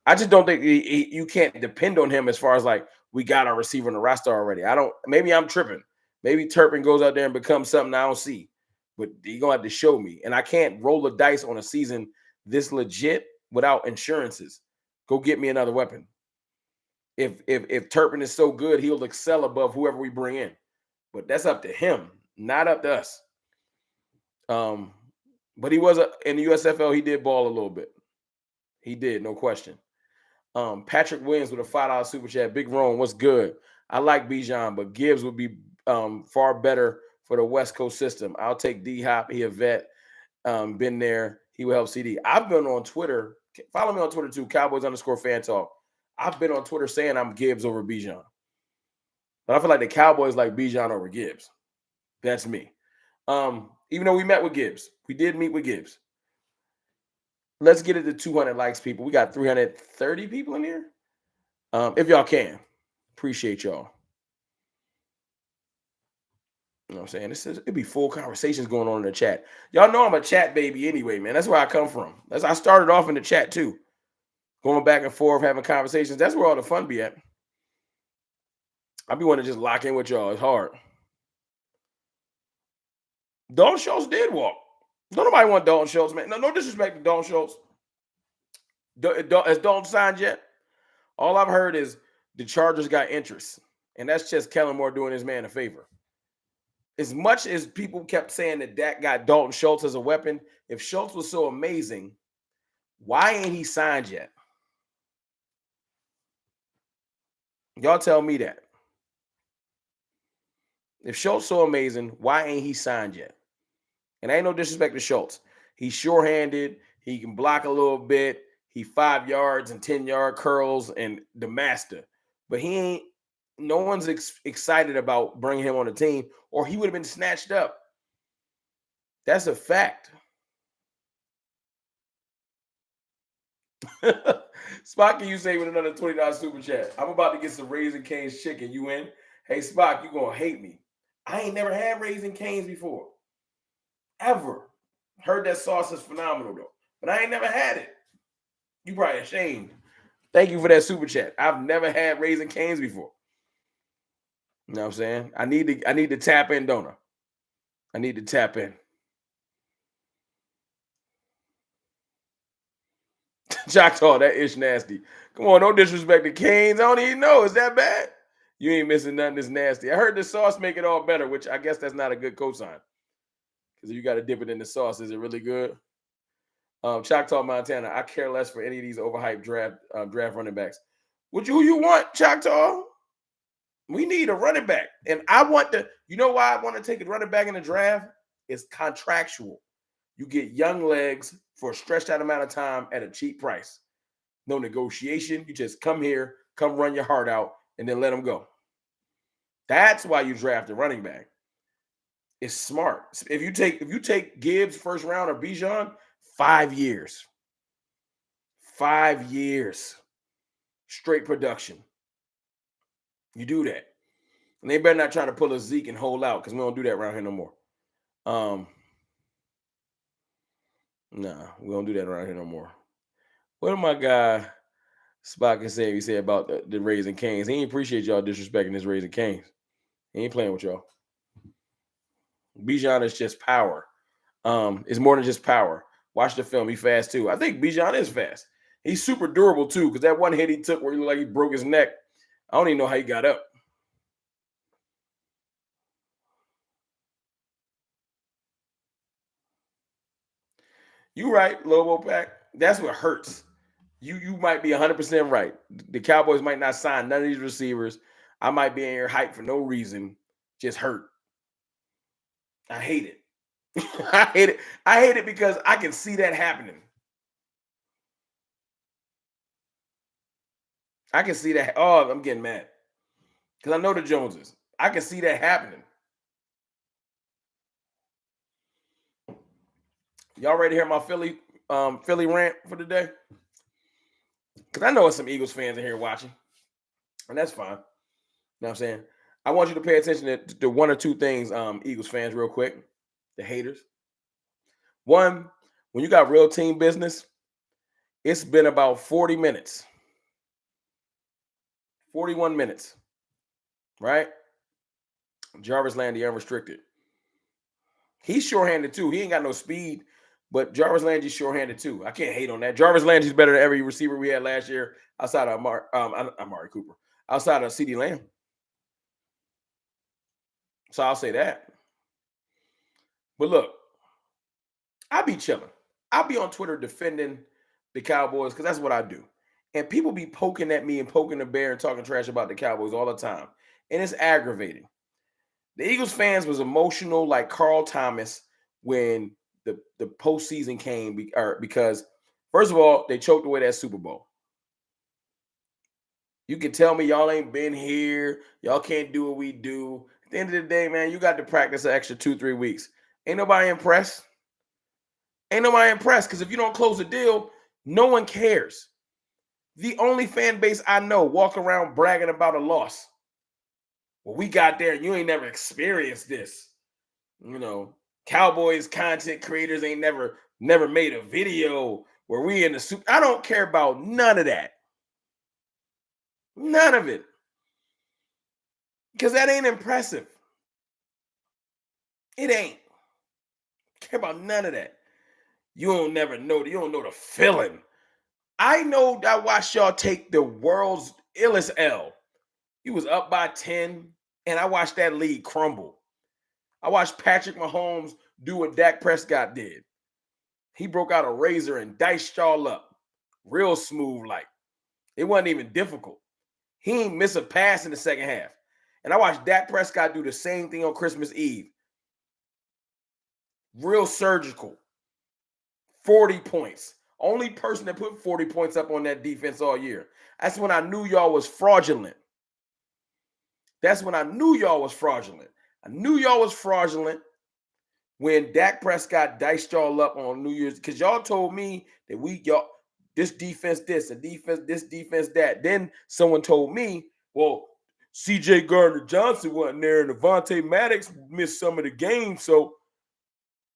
I just don't think you can't depend on him as far as like we got our receiver in the roster already. Maybe I'm tripping. Maybe Turpin goes out there and becomes something I don't see. But you're gonna have to show me. And I can't roll the dice on a season this legit without insurances. Go get me another weapon. If Turpin is so good, he'll excel above whoever we bring in. But that's up to him, not up to us. But he was in the USFL, he did ball a little bit. He did, no question. Patrick Williams with a $5 super chat. Big Rome, what's good? I like Bijan, but Gibbs would be far better for the West Coast system. I'll take D-Hop. He a vet. Been there. He will help CD. I've been on Twitter. Follow me on Twitter too, Cowboys_fan talk. I've been on Twitter saying I'm Gibbs over Bijan. But I feel like the Cowboys like Bijan over Gibbs. That's me. Even though we met with Gibbs. We did meet with Gibbs. Let's get it to 200 likes, people. We got 330 people in here. If y'all can. Appreciate y'all. You know what I'm saying? It'd be full conversations going on in the chat. Y'all know I'm a chat baby anyway, man. That's where I come from. I started off in the chat too. Going back and forth, having conversations. That's where all the fun be at. I be wanting to just lock in with y'all. It's hard. Dalton Schultz did walk. Don't nobody want Dalton Schultz, man. No disrespect to Dalton Schultz. Has Dalton signed yet? All I've heard is the Chargers got interest. And that's just Kellen Moore doing his man a favor. As much as people kept saying that Dak got Dalton Schultz as a weapon, if Schultz was so amazing, why ain't he signed yet? Y'all tell me that. If Schultz so amazing, why ain't he signed yet? And ain't no disrespect to Schultz. He's sure-handed. He can block a little bit. He 5 yards and 10-yard curls and the master. But no one's excited about bringing him on the team, or he would have been snatched up. That's a fact. Spock, can you say with another $20 super chat? I'm about to get some Raising Cane's chicken. You in? Hey, Spock, you going to hate me. I ain't never had Raising Cane's before. Ever. Heard that sauce is phenomenal, though. But I ain't never had it. You probably ashamed. Thank you for that super chat. I've never had Raising Cane's before. You know what I'm saying? I need to tap in, don't I? I need to tap in. Choctaw, that ish nasty. Come on, no disrespect to Cane's. I don't even know. Is that bad? You ain't missing nothing that's nasty. I heard the sauce make it all better, which I guess that's not a good cosign. Because you got to dip it in the sauce. Is it really good? Choctaw, Montana. I care less for any of these overhyped draft running backs. Who you want, Choctaw? We need a running back. And you know why I want to take a running back in the draft? It's contractual. You get young legs for a stretched out amount of time at a cheap price. No negotiation. You just come here, come run your heart out, and then let them go. That's why you draft a running back. It's smart. If you take Gibbs first round or Bijan, 5 years. 5 years. Straight production. You do that. And they better not try to pull a Zeke and hold out because we don't do that around here no more. Nah, we don't do that around here no more. What did my guy Spock and say he said about the Raising Canes? He ain't appreciate y'all disrespecting his Raising Canes. He ain't playing with y'all. Bijan is just power. It's more than just power. Watch the film. He fast too. I think Bijan is fast. He's super durable too, because that one hit he took where he looked like he broke his neck. I don't even know how he got up. You right, Lobo Pack. That's what hurts. You might be 100% right. The Cowboys might not sign none of these receivers. I might be in here hyped for no reason. Just hurt. I hate it. I hate it. I hate it because I can see that happening. I can see that. Oh, I'm getting mad. Because I know the Joneses. I can see that happening. Y'all ready to hear my Philly rant for the day? Because I know it's some Eagles fans in here watching. And that's fine. You know what I'm saying? I want you to pay attention to one or two things, Eagles fans, real quick. The haters. One, when you got real team business, it's been about 40 minutes. 41 minutes. Right? Jarvis Landry unrestricted. He's short-handed too. He ain't got no speed, but Jarvis Landry's short-handed too. I can't hate on that. Jarvis Landry's better than every receiver we had last year outside of Amari Cooper, outside of CeeDee Lamb. So I'll say that. But look, I be chilling. I'll be on Twitter defending the Cowboys because that's what I do. And people be poking at me and poking the bear and talking trash about the Cowboys all the time. And it's aggravating. The Eagles fans was emotional like Carl Thomas when the postseason came because, first of all, they choked away that Super Bowl. You can tell me y'all ain't been here. Y'all can't do what we do. At the end of the day, man, you got to practice an extra 2-3 weeks. Ain't nobody impressed. Ain't nobody impressed because if you don't close the deal, no one cares. The only fan base I know walk around bragging about a loss. Well, we got there and you ain't never experienced this. You know, Cowboys content creators ain't never made a video where we in the Super. I don't care about none of that. None of it. Because that ain't impressive. It ain't. Care about none of that. You don't never know. You don't know the feeling. I know I watched y'all take the world's illest L. You was up by 10, and I watched that league crumble. I watched Patrick Mahomes do what Dak Prescott did. He broke out a razor and diced y'all up. Real smooth like. It wasn't even difficult. He ain't miss a pass in the second half. And I watched Dak Prescott do the same thing on Christmas Eve. Real surgical. 40 points. Only person that put 40 points up on that defense all year. That's when I knew y'all was fraudulent. That's when I knew y'all was fraudulent. I knew y'all was fraudulent when Dak Prescott diced y'all up on New Year's, because y'all told me that y'all this defense this, and defense this, defense that. Then someone told me, well, CJ Garner-Johnson wasn't there and Avonte Maddox missed some of the games. So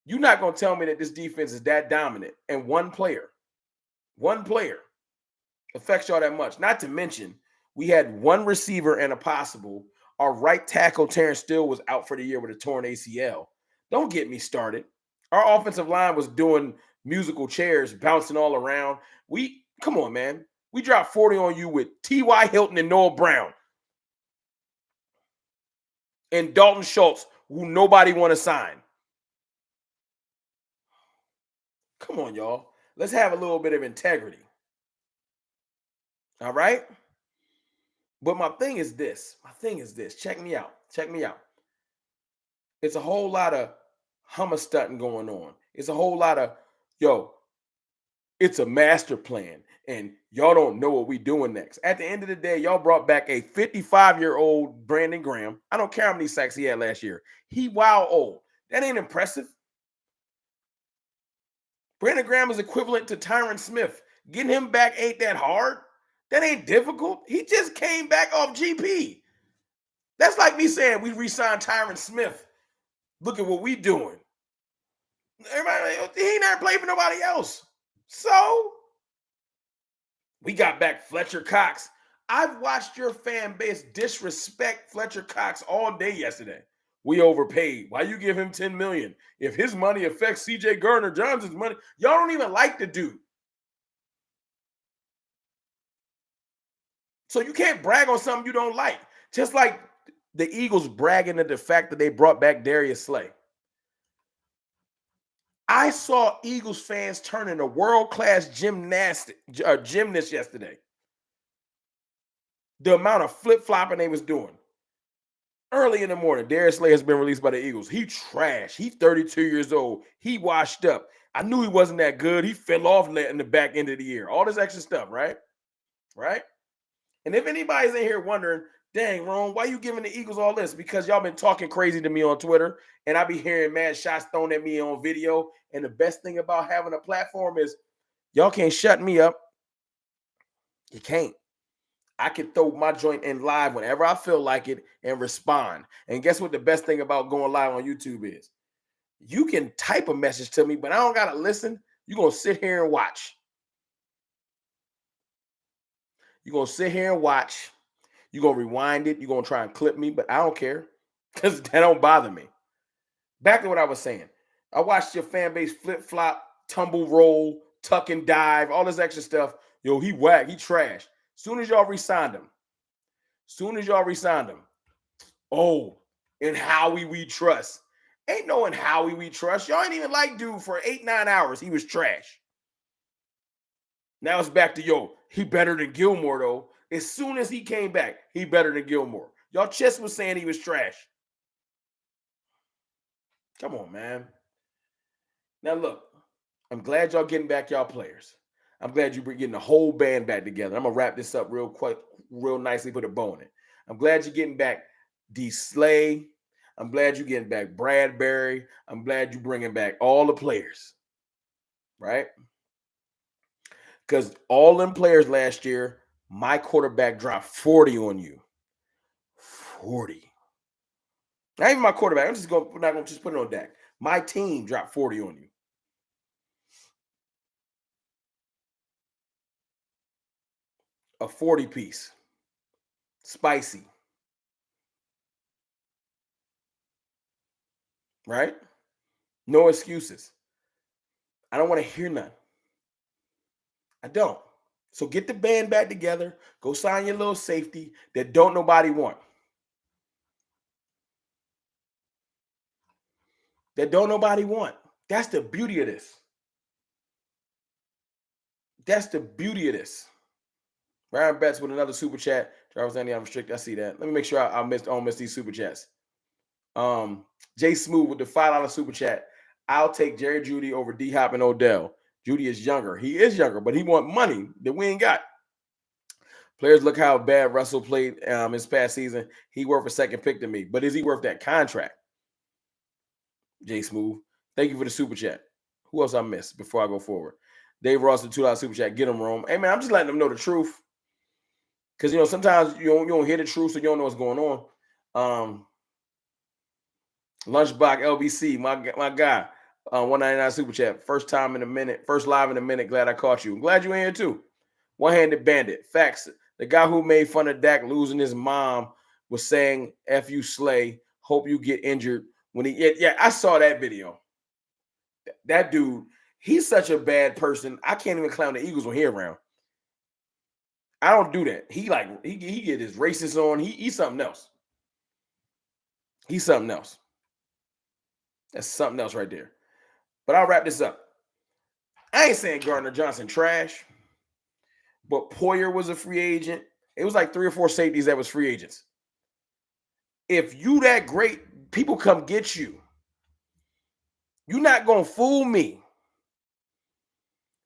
you're not going to tell me that this defense is that dominant and one player affects y'all that much. Not to mention, we had one receiver and a possible. Our right tackle, Terrence Steele, was out for the year with a torn ACL. Don't get me started. Our offensive line was doing musical chairs, bouncing all around. Come on, man. We dropped 40 on you with T.Y. Hilton and Noah Brown. And Dalton Schultz, who nobody want to sign. Come on, y'all. Let's have a little bit of integrity. All right? But my thing is this. Check me out. It's a whole lot of hummer-stunting going on. It's a whole lot of, it's a master plan, and y'all don't know what we doing next. At the end of the day, y'all brought back a 55-year-old Brandon Graham. I don't care how many sacks he had last year. He wild old. That ain't impressive. Brandon Graham is equivalent to Tyron Smith. Getting him back ain't that hard. That ain't difficult. He just came back off GP. That's like me saying we re-signed Tyron Smith. Look at what we doing. Everybody, he never played for nobody else. So we got back Fletcher Cox. I've watched your fan base disrespect Fletcher Cox all day yesterday. We overpaid. Why you give him $10 million? If his money affects CJ Garner-Johnson's money, y'all don't even like the dude. So you can't brag on something you don't like. Just like the Eagles bragging at the fact that they brought back Darius Slay. I saw Eagles fans turn into world-class gymnasts yesterday. The amount of flip-flopping they was doing. Early in the morning, Darius Slay has been released by the Eagles. He trash. He's 32 years old. He washed up. I knew he wasn't that good. He fell off in the back end of the year. All this extra stuff, right? Right? And if anybody's in here wondering, dang, Ron, why you giving the Eagles all this? Because y'all been talking crazy to me on Twitter, and I be hearing mad shots thrown at me on video. And the best thing about having a platform is y'all can't shut me up. You can't. I can throw my joint in live whenever I feel like it and respond. And guess what the best thing about going live on YouTube is? You can type a message to me, but I don't got to listen. You're going to sit here and watch. You're going to sit here and watch. You're going to rewind it. You're going to try and clip me, but I don't care because that don't bother me. Back to what I was saying. I watched your fan base flip-flop, tumble roll, tuck and dive, all this extra stuff. Yo, he whack, he trash. Soon as y'all re-signed him. Oh, in Howie we trust. Ain't no in Howie we trust. Y'all ain't even like dude for 8-9 hours. He was trash. Now it's back to, yo, he better than Gilmore, though. As soon as he came back, he better than Gilmore. Y'all just was saying he was trash. Come on, man. Now, look, I'm glad y'all getting back y'all players. I'm glad you're getting the whole band back together. I'm going to wrap this up real nicely, put a bow in it. I'm glad you're getting back D. Slay. I'm glad you're getting back Bradbury. I'm glad you're bringing back all the players, right? Because all them players last year, my quarterback dropped 40 on you. 40. Not even my quarterback. I'm just not going to just put it on Dak. My team dropped 40 on you. A 40 piece. Spicy. Right? No excuses. I don't want to hear none. I don't. So get the band back together. Go sign your little safety that don't nobody want. That don't nobody want. That's the beauty of this. That's the beauty of this. Ryan Betts with another super chat. Jarvis Andy, I'm strict. I see that. Let me make sure I don't miss these super chats. Jay Smooth with the $5 super chat. I'll take Jerry Judy over D Hop and Odell. Judy is younger. He is younger, but he want money that we ain't got. Players, look how bad Russell played his past season. He worth a second pick to me, but is he worth that contract? Jay Smooth, thank you for the super chat. Who else I missed before I go forward? Dave Ross, the $2 super chat. Get him, Rome. Hey, man, I'm just letting them know the truth. Because, sometimes you don't hear the truth, so you don't know what's going on. Lunchbox LBC, my guy, 199 super chat. First live in a minute. Glad I caught you. I'm glad you in here, too. One-handed bandit. Facts. The guy who made fun of Dak losing his mom was saying, F you, Slay. Hope you get injured. Yeah, I saw that video. That dude, he's such a bad person. I can't even clown the Eagles when he's around. I don't do that. He get his racist on. He's something else. He's something else. That's something else right there. But I'll wrap this up. I ain't saying Garner-Johnson trash, but Poyer was a free agent. It was like 3 or 4 safeties that was free agents. If you that great, people come get you. You're not going to fool me.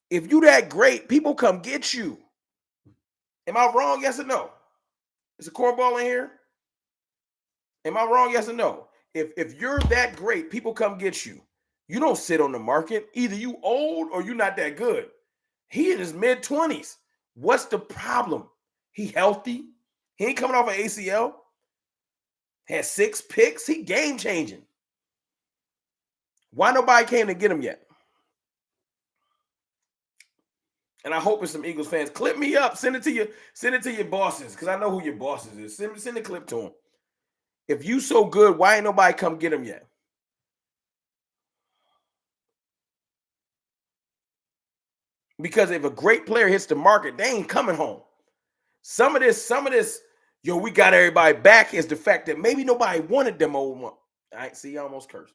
If you that great, people come get you. Am I wrong? Yes or no? Is a cornball in here? Am I wrong? Yes or no? If you're that great, people come get you. You don't sit on the market. Either you old or you're not that good. He in his mid-20s. What's the problem? He healthy. He ain't coming off an ACL. Had 6 picks. He game-changing. Why nobody came to get him yet? And I hope it's some Eagles fans. Clip me up. Send it to your bosses, because I know who your bosses is. Send the clip to them. If you so good, why ain't nobody come get him yet? Because if a great player hits the market, they ain't coming home. Some of this, yo, we got everybody back is the fact that maybe nobody wanted them old one. I ain't see, I almost cursed.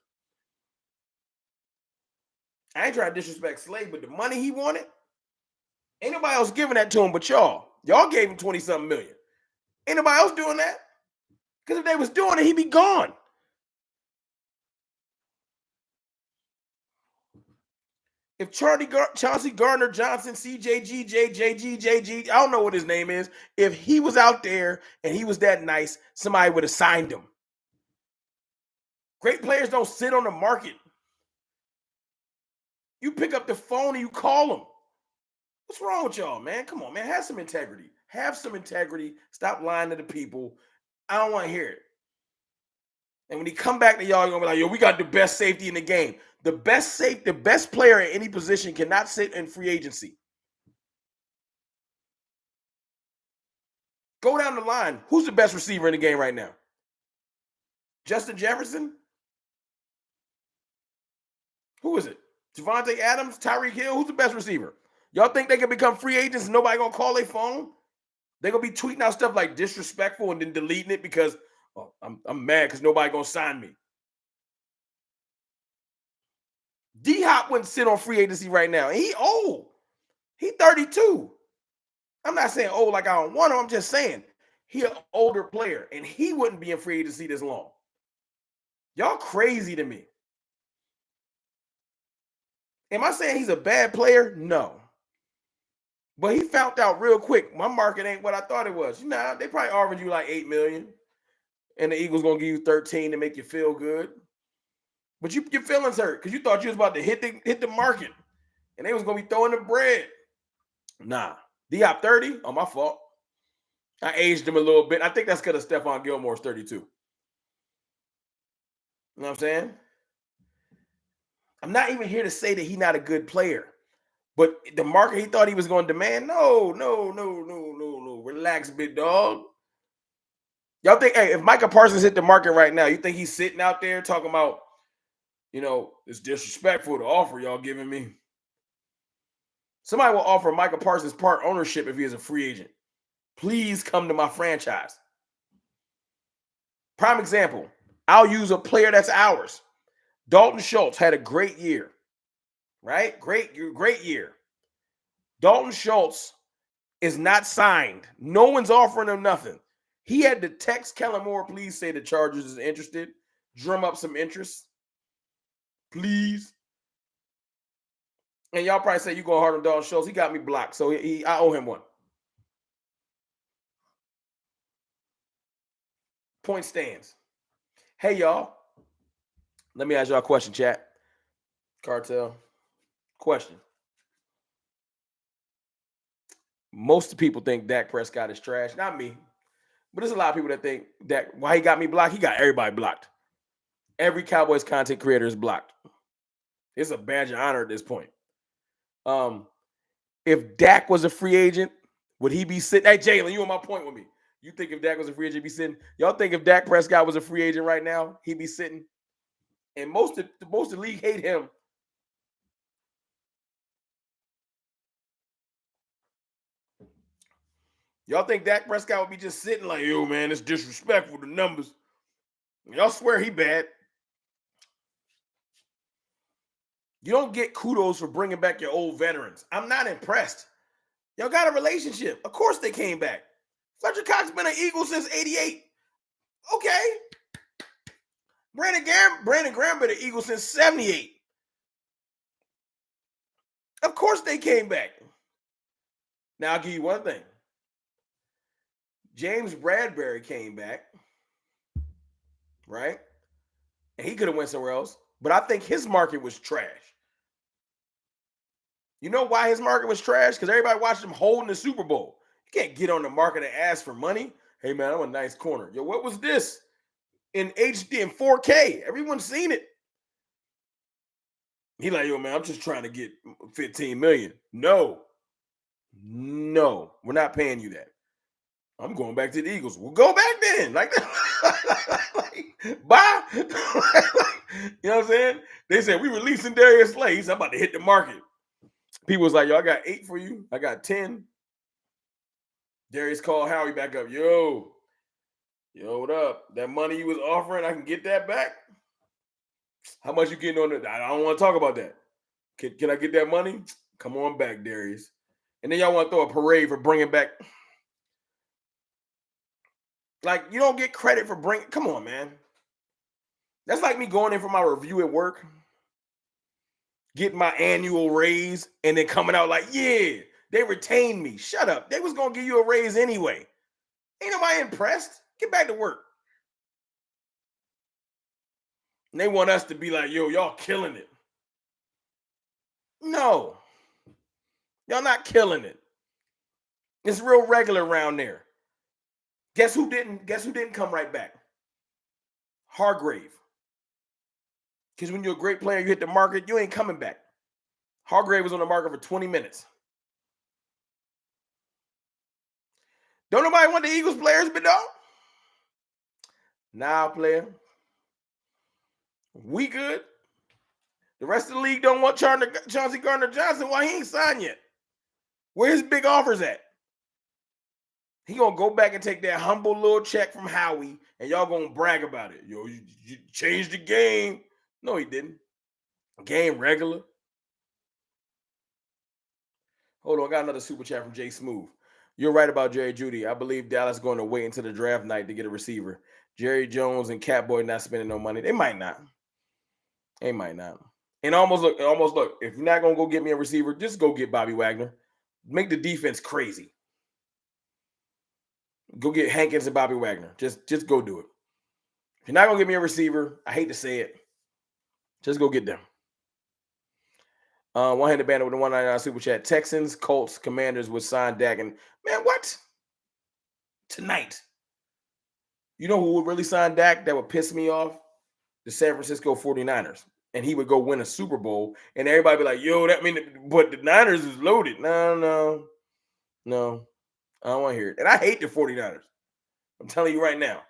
I ain't trying to disrespect Slade, but the money he wanted, ain't nobody else giving that to him but y'all. Y'all gave him 20-something million. Ain't nobody else doing that. Because if they was doing it, he'd be gone. If Chauncey Garner-Johnson, CJG, JG, I don't know what his name is, if he was out there and he was that nice, somebody would have signed him. Great players don't sit on the market. You pick up the phone and you call them. What's wrong with y'all, man? Come on, man. Have some integrity. Have some integrity. Stop lying to the people. I don't want to hear it. And when he come back to y'all, you're going to be like, yo, we got the best safety in the game. The best player at any position cannot sit in free agency. Go down the line. Who's the best receiver in the game right now? Justin Jefferson? Who is it? Javontae Adams? Tyreek Hill? Who's the best receiver? Y'all think they can become free agents and nobody going to call their phone? They're going to be tweeting out stuff like disrespectful and then deleting it because I'm mad because nobody going to sign me. D-Hop wouldn't sit on free agency right now. He old. He 32. I'm not saying old like I don't want him. I'm just saying he an older player, and he wouldn't be in free agency this long. Y'all crazy to me. Am I saying he's a bad player? No. But he found out real quick, my market ain't what I thought it was. You know, they probably offered you like $8 million, and the Eagles going to give you 13 to make you feel good. But your feelings hurt because you thought you was about to hit the market, and they was going to be throwing the bread. Nah. D-Hop 30? Oh, my fault. I aged him a little bit. I think that's because Stephon Gilmore's 32. You know what I'm saying? I'm not even here to say that he's not a good player. But the market he thought he was going to demand, no. Relax, big dog. Y'all think, hey, if Micah Parsons hit the market right now, you think he's sitting out there talking about, you know, it's disrespectful to offer y'all giving me? Somebody will offer Micah Parsons part ownership if he is a free agent. Please come to my franchise. Prime example, I'll use a player that's ours. Dalton Schultz had a great year, right? Great year. Dalton Schultz is not signed. No one's offering him nothing. He had to text Kellen Moore, please say the Chargers is interested. Drum up some interest. Please. And y'all probably say you go hard on Dalton Schultz. He got me blocked, so I owe him one. Point stands. Hey, y'all. Let me ask y'all a question, chat. Cartel. Question. Most people think Dak Prescott is trash. Not me. But there's a lot of people that think that why he got me blocked, he got everybody blocked. Every Cowboys content creator is blocked. It's a badge of honor at this point. If Dak was a free agent, would he be sitting? Hey, Jalen, you on my point with me. You think if Dak was a free agent, he'd be sitting? Y'all think if Dak Prescott was a free agent right now, he'd be sitting? And most of the league hate him. Y'all think Dak Prescott would be just sitting like, yo, man, it's disrespectful to numbers. Y'all swear he bad. You don't get kudos for bringing back your old veterans. I'm not impressed. Y'all got a relationship. Of course they came back. Fletcher Cox been an Eagle since '88. Okay. Brandon Graham been an Eagle since '78. Of course they came back. Now I'll give you one thing. James Bradbury came back, right? And he could have went somewhere else. But I think his market was trash. You know why his market was trash? Because everybody watched him holding the Super Bowl. You can't get on the market and ask for money. Hey, man, I'm a nice corner. Yo, what was this? In HD, in 4K. Everyone's seen it. He like, yo, man, I'm just trying to get 15 million. No, we're not paying you that. I'm going back to the Eagles. Well, go back then. Like, bye. You know what I'm saying? They said, we releasing Darius Slay. He's about to hit the market. People was like, yo, I got 8 for you. I got 10. Darius called Howie back up. Yo, what up? That money you was offering, I can get that back? How much you getting on it? I don't want to talk about that. Can I get that money? Come on back, Darius. And then y'all want to throw a parade for bringing back. Like, you don't get credit for bringing. Come on, man. That's like me going in for my review at work, getting my annual raise, and then coming out like, yeah, they retained me. Shut up. They was going to give you a raise anyway. Ain't nobody impressed. Get back to work. And they want us to be like, yo, y'all killing it. No. Y'all not killing it. It's real regular around there. Guess who didn't come right back? Hargrave. Because when you're a great player, you hit the market, you ain't coming back. Hargrave was on the market for 20 minutes. Don't nobody want the Eagles players, but no? Nah, player. We good. The rest of the league don't want Chauncey Garner-Johnson. Why he ain't signed yet? Where his big offers at? He gonna go back and take that humble little check from Howie, and y'all gonna brag about it. Yo, you changed the game. No, he didn't. Game regular. Hold on, I got another super chat from Jay Smooth. You're right about Jerry Judy. I believe Dallas is going to wait until the draft night to get a receiver. Jerry Jones and Catboy not spending no money. They might not. And almost look. If you're not gonna go get me a receiver, just go get Bobby Wagner. Make the defense crazy. Go get Hankins and Bobby Wagner. Just go do it. If you're not gonna get me a receiver, I hate to say it, just go get them. One-handed banner with the 199 super chat. Texans, Colts, Commanders would sign Dak. And man, what? Tonight. You know who would really sign Dak that would piss me off? The San Francisco 49ers. And he would go win a Super Bowl. And everybody be like, yo, that mean, but the Niners is loaded. No. I don't want to hear it. And I hate the 49ers. I'm telling you right now.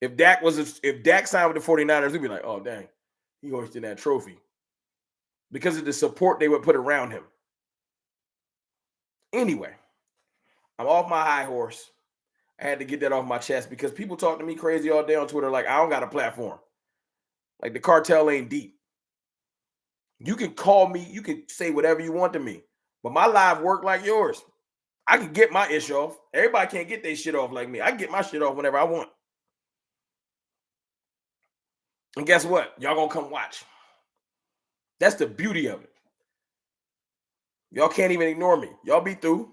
If Dak signed with the 49ers, we'd be like, oh, dang, he hoisted that trophy. Because of the support they would put around him. Anyway, I'm off my high horse. I had to get that off my chest because people talk to me crazy all day on Twitter like I don't got a platform. Like the cartel ain't deep. You can call me, you can say whatever you want to me, but my live work like yours. I can get my ish off. Everybody can't get their shit off like me. I can get my shit off whenever I want. And guess what? Y'all gonna come watch. That's the beauty of it. Y'all can't even ignore me. Y'all be through.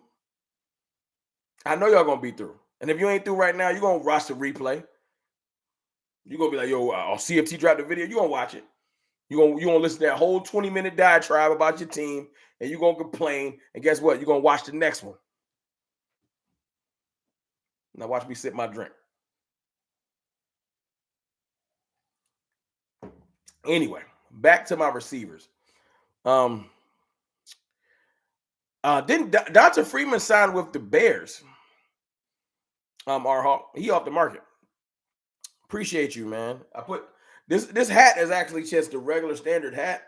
I know y'all gonna be through. And if you ain't through right now, you're gonna watch the replay. You're gonna be like, yo, CFT dropped the video. You're gonna watch it. You're gonna listen to that whole 20-minute diatribe about your team, and you're gonna complain. And guess what? You're gonna watch the next one. Now watch me sip my drink. Anyway, back to my receivers. Didn't Donta Freeman sign with the Bears? He off the market. Appreciate you, man. I put this hat is actually just a regular standard hat.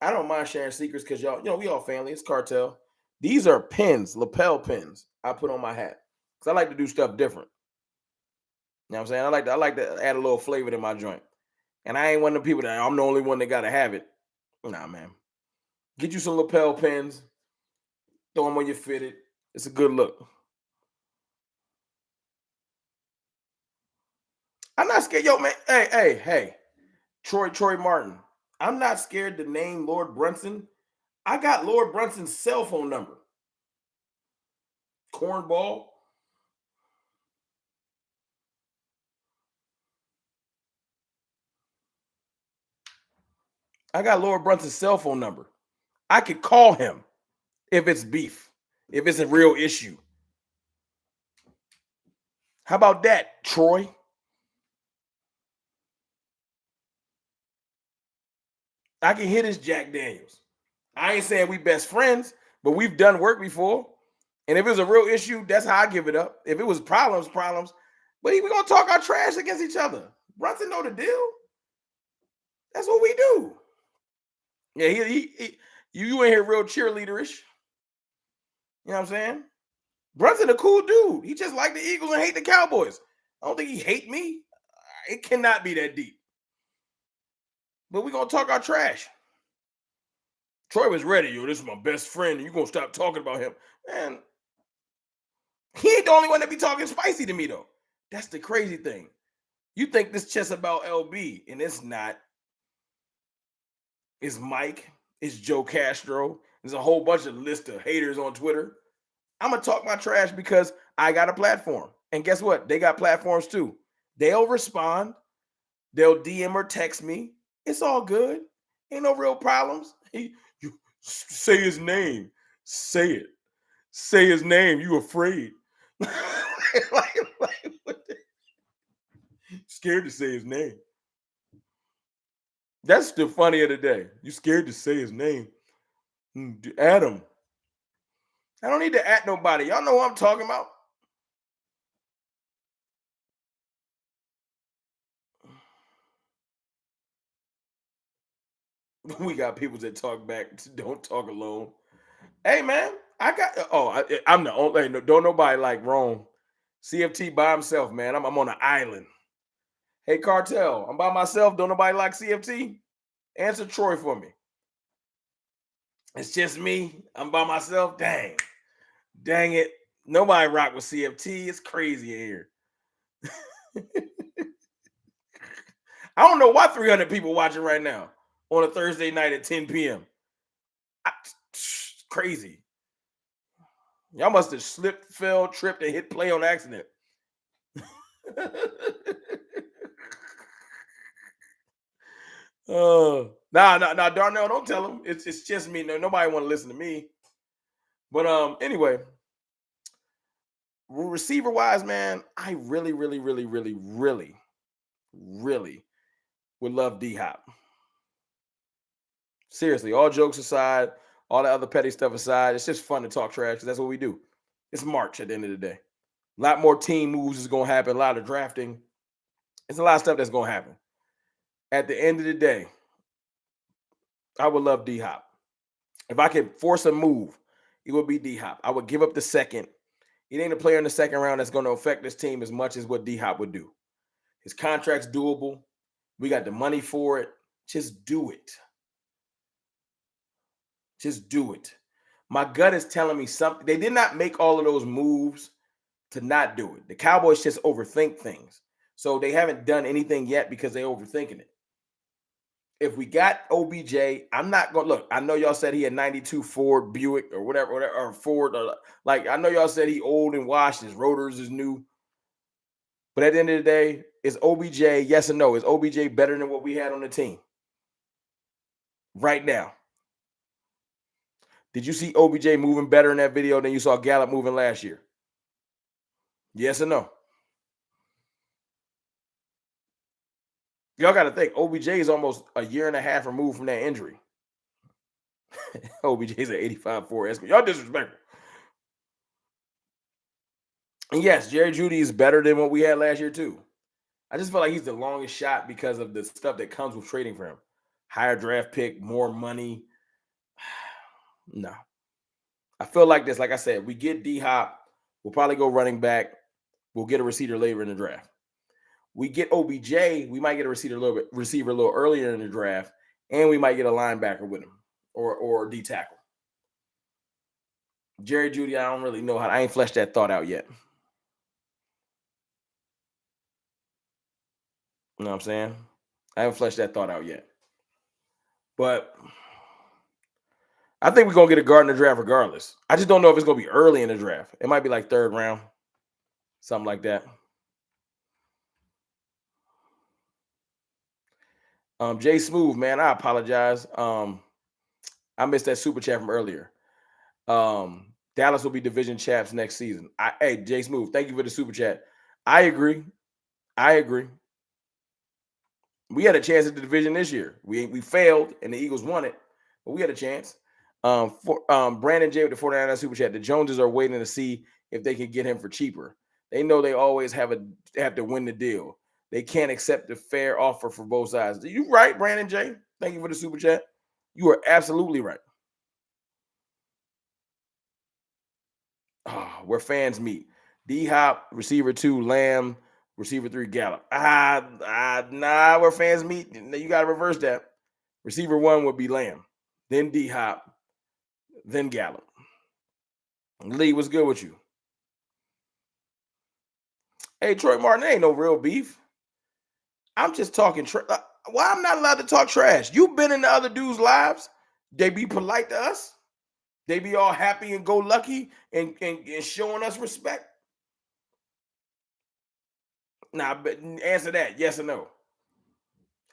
I don't mind sharing secrets because y'all, we all family. It's cartel. These are pins, lapel pins I put on my hat because I like to do stuff different. You know what I'm saying? I like to add a little flavor to my joint. And I ain't one of the people that I'm the only one that gotta have it. Nah, man. Get you some lapel pins. Throw them on your fitted. It's a good look. I'm not scared. Yo, man. Hey. Troy Martin. I'm not scared to name Lord Brunson. I got Lord Brunson's cell phone number. Cornball. I got Lord Brunson's cell phone number. I could call him if it's beef, if it's a real issue. How about that, Troy? I can hit his Jack Daniels. I ain't saying we best friends, but we've done work before. And if it was a real issue, that's how I give it up. If it was problems. But we're going to talk our trash against each other. Brunson know the deal. That's what we do. Yeah, you ain't here real cheerleaderish. You know what I'm saying? Brunson a cool dude. He just like the Eagles and hate the Cowboys. I don't think he hate me. It cannot be that deep. But we're going to talk our trash. Troy was ready. Yo, this is my best friend. And you're going to stop talking about him. Man, he ain't the only one that be talking spicy to me, though. That's the crazy thing. You think this just about LB, and it's not. It's Mike. It's Joe Castro. There's a whole bunch of list of haters on Twitter. I'm going to talk my trash because I got a platform. And guess what? They got platforms too. They'll respond. They'll DM or text me. It's all good. Ain't no real problems. You say his name. Say it. Say his name. You afraid. Scared to say his name. That's the funny of the day. You scared to say his name. Adam. I don't need to at nobody. Y'all know what I'm talking about. We got people that talk back. Don't talk alone. Hey, man. I'm the only. Don't nobody like Rome. CFT by himself, man. I'm on an island. Hey, Cartel. I'm by myself. Don't nobody like CFT? Answer Troy for me. It's just me. I'm by myself. Dang it. Nobody rock with CFT. It's crazy in here. I don't know why 300 people watching right now on a Thursday night at 10 p.m. Crazy. Y'all must have slipped, fell, tripped, and hit play on accident. Nah, Darnell, don't tell him. It's just me. No, nobody want to listen to me. But anyway, receiver wise, man, I really would love D-Hop. Seriously, all jokes aside, all the other petty stuff aside, it's just fun to talk trash because that's what we do. It's March at the end of the day. A lot more team moves is going to happen, a lot of drafting. It's a lot of stuff that's going to happen. At the end of the day, I would love D-Hop. If I could force a move, it would be D-Hop. I would give up the second. He ain't a player in the second round that's going to affect this team as much as what D-Hop would do. His contract's doable. We got the money for it. Just do it. Just do it. My gut is telling me something. They did not make all of those moves to not do it. The Cowboys just overthink things. So they haven't done anything yet because they're overthinking it. If we got OBJ, I'm not going to look. I know y'all said he had 92 Ford Buick or whatever, or Ford. Like, I know y'all said he old and washed. His rotors is new. But at the end of the day, is OBJ, yes or no? Is OBJ better than what we had on the team right now? Did you see OBJ moving better in that video than you saw Gallup moving last year? Yes or no? Y'all got to think, OBJ is almost a year and a half removed from that injury. OBJ's an 85 4 S. Y'all disrespectful. And yes, Jerry Judy is better than what we had last year, too. I just feel like he's the longest shot because of the stuff that comes with trading for him. Higher draft pick, more money. No. I feel like this, like I said, we get D-Hop, we'll probably go running back. We'll get a receiver later in the draft. We get OBJ, we might get a receiver a little earlier in the draft, and we might get a linebacker with him or D tackle. Jerry Judy, I don't really know how. I ain't fleshed that thought out yet. You know what I'm saying? I haven't fleshed that thought out yet. But I think we're going to get a guard in the draft regardless. I just don't know if it's going to be early in the draft. It might be like third round, something like that. Jay Smooth, man, I apologize. I missed that super chat from earlier. Dallas will be division champs next season. Hey, Jay Smooth, thank you for the super chat. I agree. We had a chance at the division this year. We failed, and the Eagles won it, but we had a chance. Brandon J with the 49ers Super Chat. The Joneses are waiting to see if they can get him for cheaper. They know they always have to win the deal. They can't accept the fair offer for both sides. You right, Brandon J. Thank you for the Super Chat. You are absolutely right. Where fans meet. D-Hop, receiver 2, Lamb, receiver 3, Gallup. Nah, where fans meet. You got to reverse that. Receiver 1 would be Lamb, then D-Hop, then Gallup. Lee, what's good with you? Hey, Troy Martin, ain't no real beef. I'm just talking why I'm not allowed to talk trash? You've been in the other dudes' lives. They be polite to us. They be all happy and go lucky and showing us respect. Nah, but answer that, yes or no.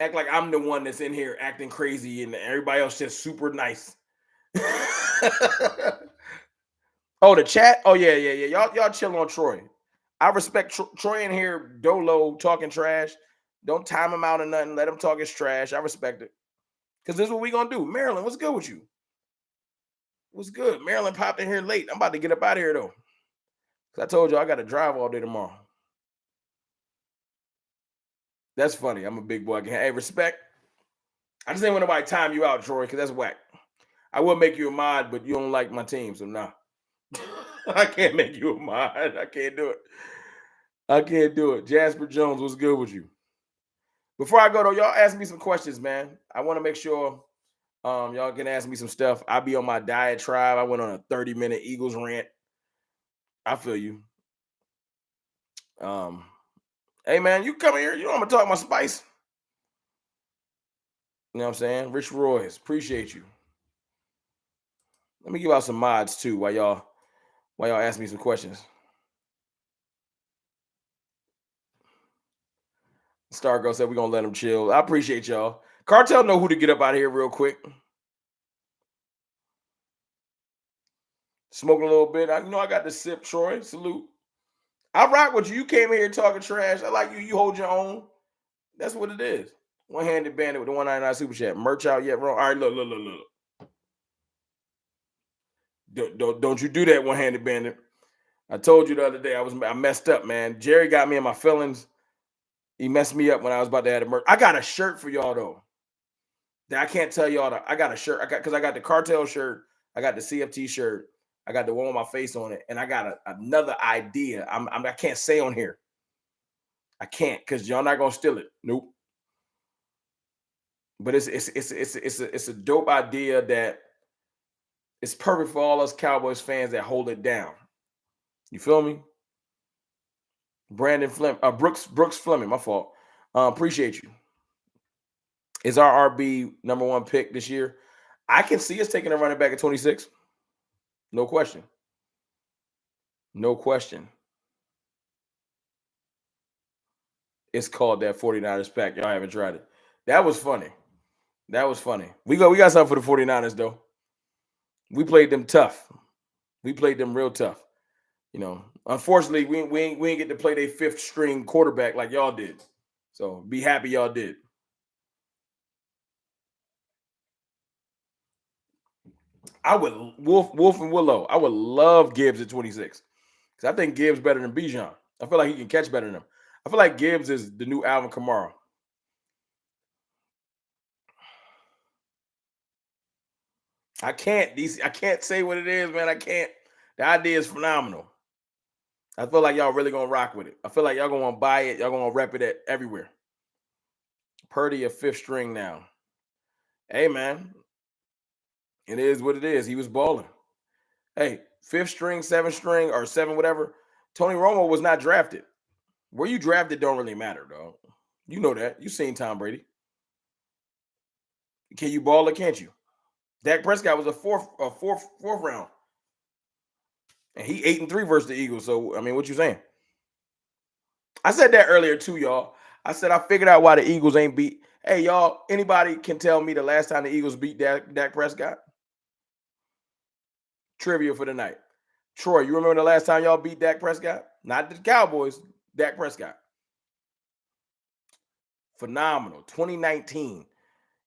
Act like I'm the one that's in here acting crazy and everybody else just super nice. Oh, the chat? Oh, yeah. Y'all chill on Troy. I respect Troy in here, dolo, talking trash. Don't time him out or nothing. Let him talk his trash. I respect it. Because this is what we going to do. Maryland, what's good with you? What's good? Maryland popped in here late. I'm about to get up out of here, though. Because I told you I got to drive all day tomorrow. That's funny. I'm a big boy. Hey, respect. I just ain't want nobody time you out, Troy, because that's whack. I will make you a mod, but you don't like my team, so nah. I can't make you a mod. I can't do it. Jasper Jones, what's good with you? Before I go, though, y'all ask me some questions, man. I want to make sure y'all can ask me some stuff. I'll be on my diatribe. I went on a 30-minute Eagles rant. I feel you. Hey, man, you come here. You know I'm going to talk my spice. You know what I'm saying? Rich Royce, appreciate you. Let me give out some mods, too, while y'all ask me some questions. Stargirl said we're going to let him chill. I appreciate y'all. Cartel know who to get up out of here real quick. Smoking a little bit. I got the sip, Troy. Salute. I rock with you. You came here talking trash. I like you. You hold your own. That's what it is. One-handed bandit with the 199 Super Chat. Merch out yet, bro? All right, look. Don't you do that, one-handed bandit. I told you the other day I messed up, man. Jerry got me in my feelings. He messed me up when I was about to have the merch. I got a shirt for y'all, though. That I can't tell y'all. I got a shirt. Because I got the cartel shirt. I got the CFT shirt. I got the one with my face on it. And I got another idea. I can't say on here. I can't because y'all not going to steal it. Nope. But it's a dope idea that it's perfect for all us Cowboys fans that hold it down. You feel me? Brandon Fleming, Brooks Fleming, my fault. Appreciate you. Is our RB number 1 pick this year? I can see us taking a running back at 26. No question. It's called that 49ers pack. Y'all haven't tried it. That was funny. We got something for the 49ers, though. We played them tough. We played them real tough. Unfortunately, we ain't get to play their 5th string quarterback like y'all did. So be happy y'all did. I would Wolf and Willow. I would love Gibbs at 26 because I think Gibbs better than Bijan. I feel like he can catch better than him. I feel like Gibbs is the new Alvin Kamara. I can't say what it is, man. I can't. The idea is phenomenal. I feel like y'all really gonna rock with it. I feel like y'all gonna buy it. Y'all gonna rep it everywhere. Purdy a 5th string now. Hey, man. It is what it is. He was balling. Hey, 5th string, 7th string, or 7 whatever. Tony Romo was not drafted. Where you drafted don't really matter, dog. You know that. You seen Tom Brady. Can you ball or can't you? Dak Prescott was a fourth round. And he 8-3 versus the Eagles. So, I mean, what you saying? I said that earlier too, y'all. I said I figured out why the Eagles ain't beat. Hey, y'all, anybody can tell me the last time the Eagles beat Dak Prescott? Trivia for the night. Troy, you remember the last time y'all beat Dak Prescott? Not the Cowboys, Dak Prescott. Phenomenal. 2019.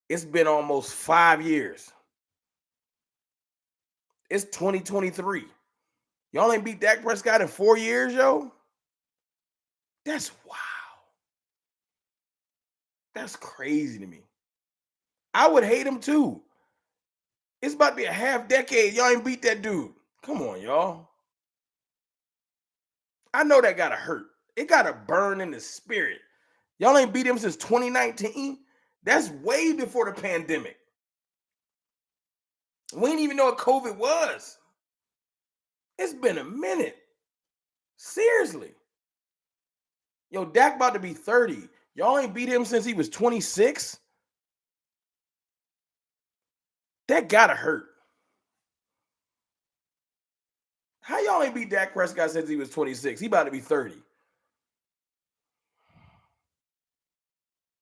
It's been almost 5 years. It's 2023. Y'all ain't beat Dak Prescott in 4 years, yo? That's wow. That's crazy to me. I would hate him too. It's about to be a half decade. Y'all ain't beat that dude. Come on, y'all. I know that gotta hurt. It gotta burn in the spirit. Y'all ain't beat him since 2019. That's way before the pandemic. We didn't even know what COVID was. It's been a minute. Seriously. Yo, Dak about to be 30. Y'all ain't beat him since he was 26? That gotta hurt. How y'all ain't beat Dak Prescott since he was 26? He about to be 30.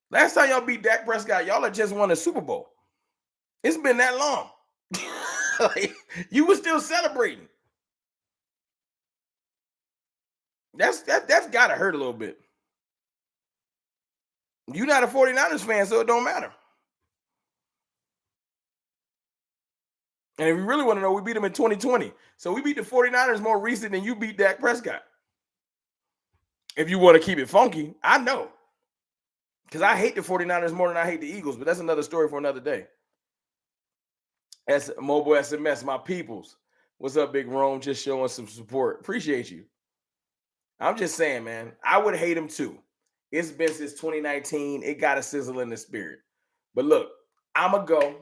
Last time y'all beat Dak Prescott, y'all had just won a Super Bowl. It's been that long. Like, you were still celebrating. That's gotta hurt a little bit. You're not a 49ers fan, so it don't matter. And if you really want to know, we beat them in 2020. So we beat the 49ers more recent than you beat Dak Prescott. If you want to keep it funky, I know. Because I hate the 49ers more than I hate the Eagles, but that's another story for another day. That's Mobile SMS, my peoples. What's up, Big Rome? Just showing some support. Appreciate you. I'm just saying, man, I would hate him too. It's been since 2019. It got a sizzle in the spirit. But look, I'm going to go.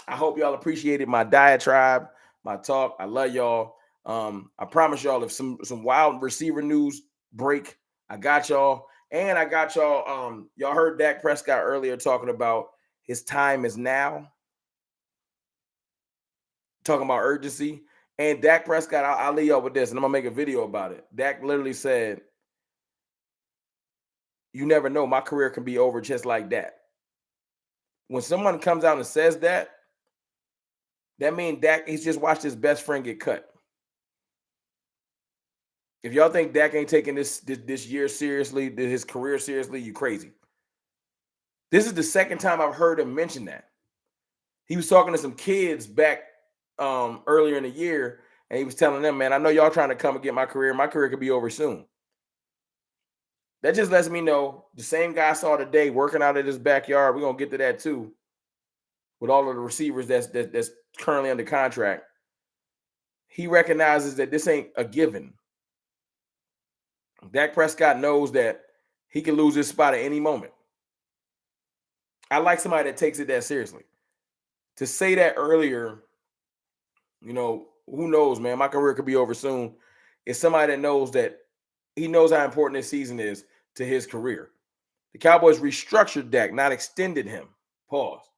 I hope y'all appreciated my diatribe, my talk. I love y'all. I promise y'all, if some wild receiver news break, I got y'all. And I got y'all. Y'all heard Dak Prescott earlier talking about his time is now. Talking about urgency. And Dak Prescott, I'll leave y'all with this, and I'm going to make a video about it. Dak literally said, you never know. My career can be over just like that. When someone comes out and says that, that means Dak, he's just watched his best friend get cut. If y'all think Dak ain't taking this year seriously, his career seriously, you crazy. This is the second time I've heard him mention that. He was talking to some kids back earlier in the year, and he was telling them, man, I know y'all trying to come and get my career. My career could be over soon. That just lets me know the same guy I saw today working out in his backyard. We're going to get to that too. With all of the receivers that's currently under contract. He recognizes that this ain't a given. Dak Prescott knows that he can lose his spot at any moment. I like somebody that takes it that seriously. To say that earlier, you know, who knows, man? My career could be over soon. It's somebody that knows that he knows how important this season is to his career. The Cowboys restructured Dak, not extended him. Pause.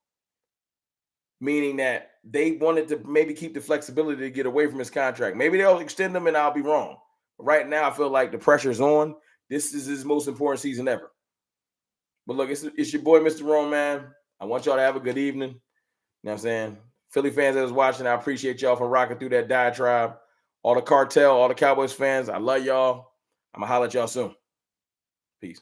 Meaning that they wanted to maybe keep the flexibility to get away from his contract. Maybe they'll extend him and I'll be wrong. But right now, I feel like the pressure's on. This is his most important season ever. But look, it's your boy, Mr. Rome, man. I want y'all to have a good evening. You know what I'm saying? Philly fans that was watching, I appreciate y'all for rocking through that diatribe. All the cartel, all the Cowboys fans, I love y'all. I'm going to holler at y'all soon. Peace.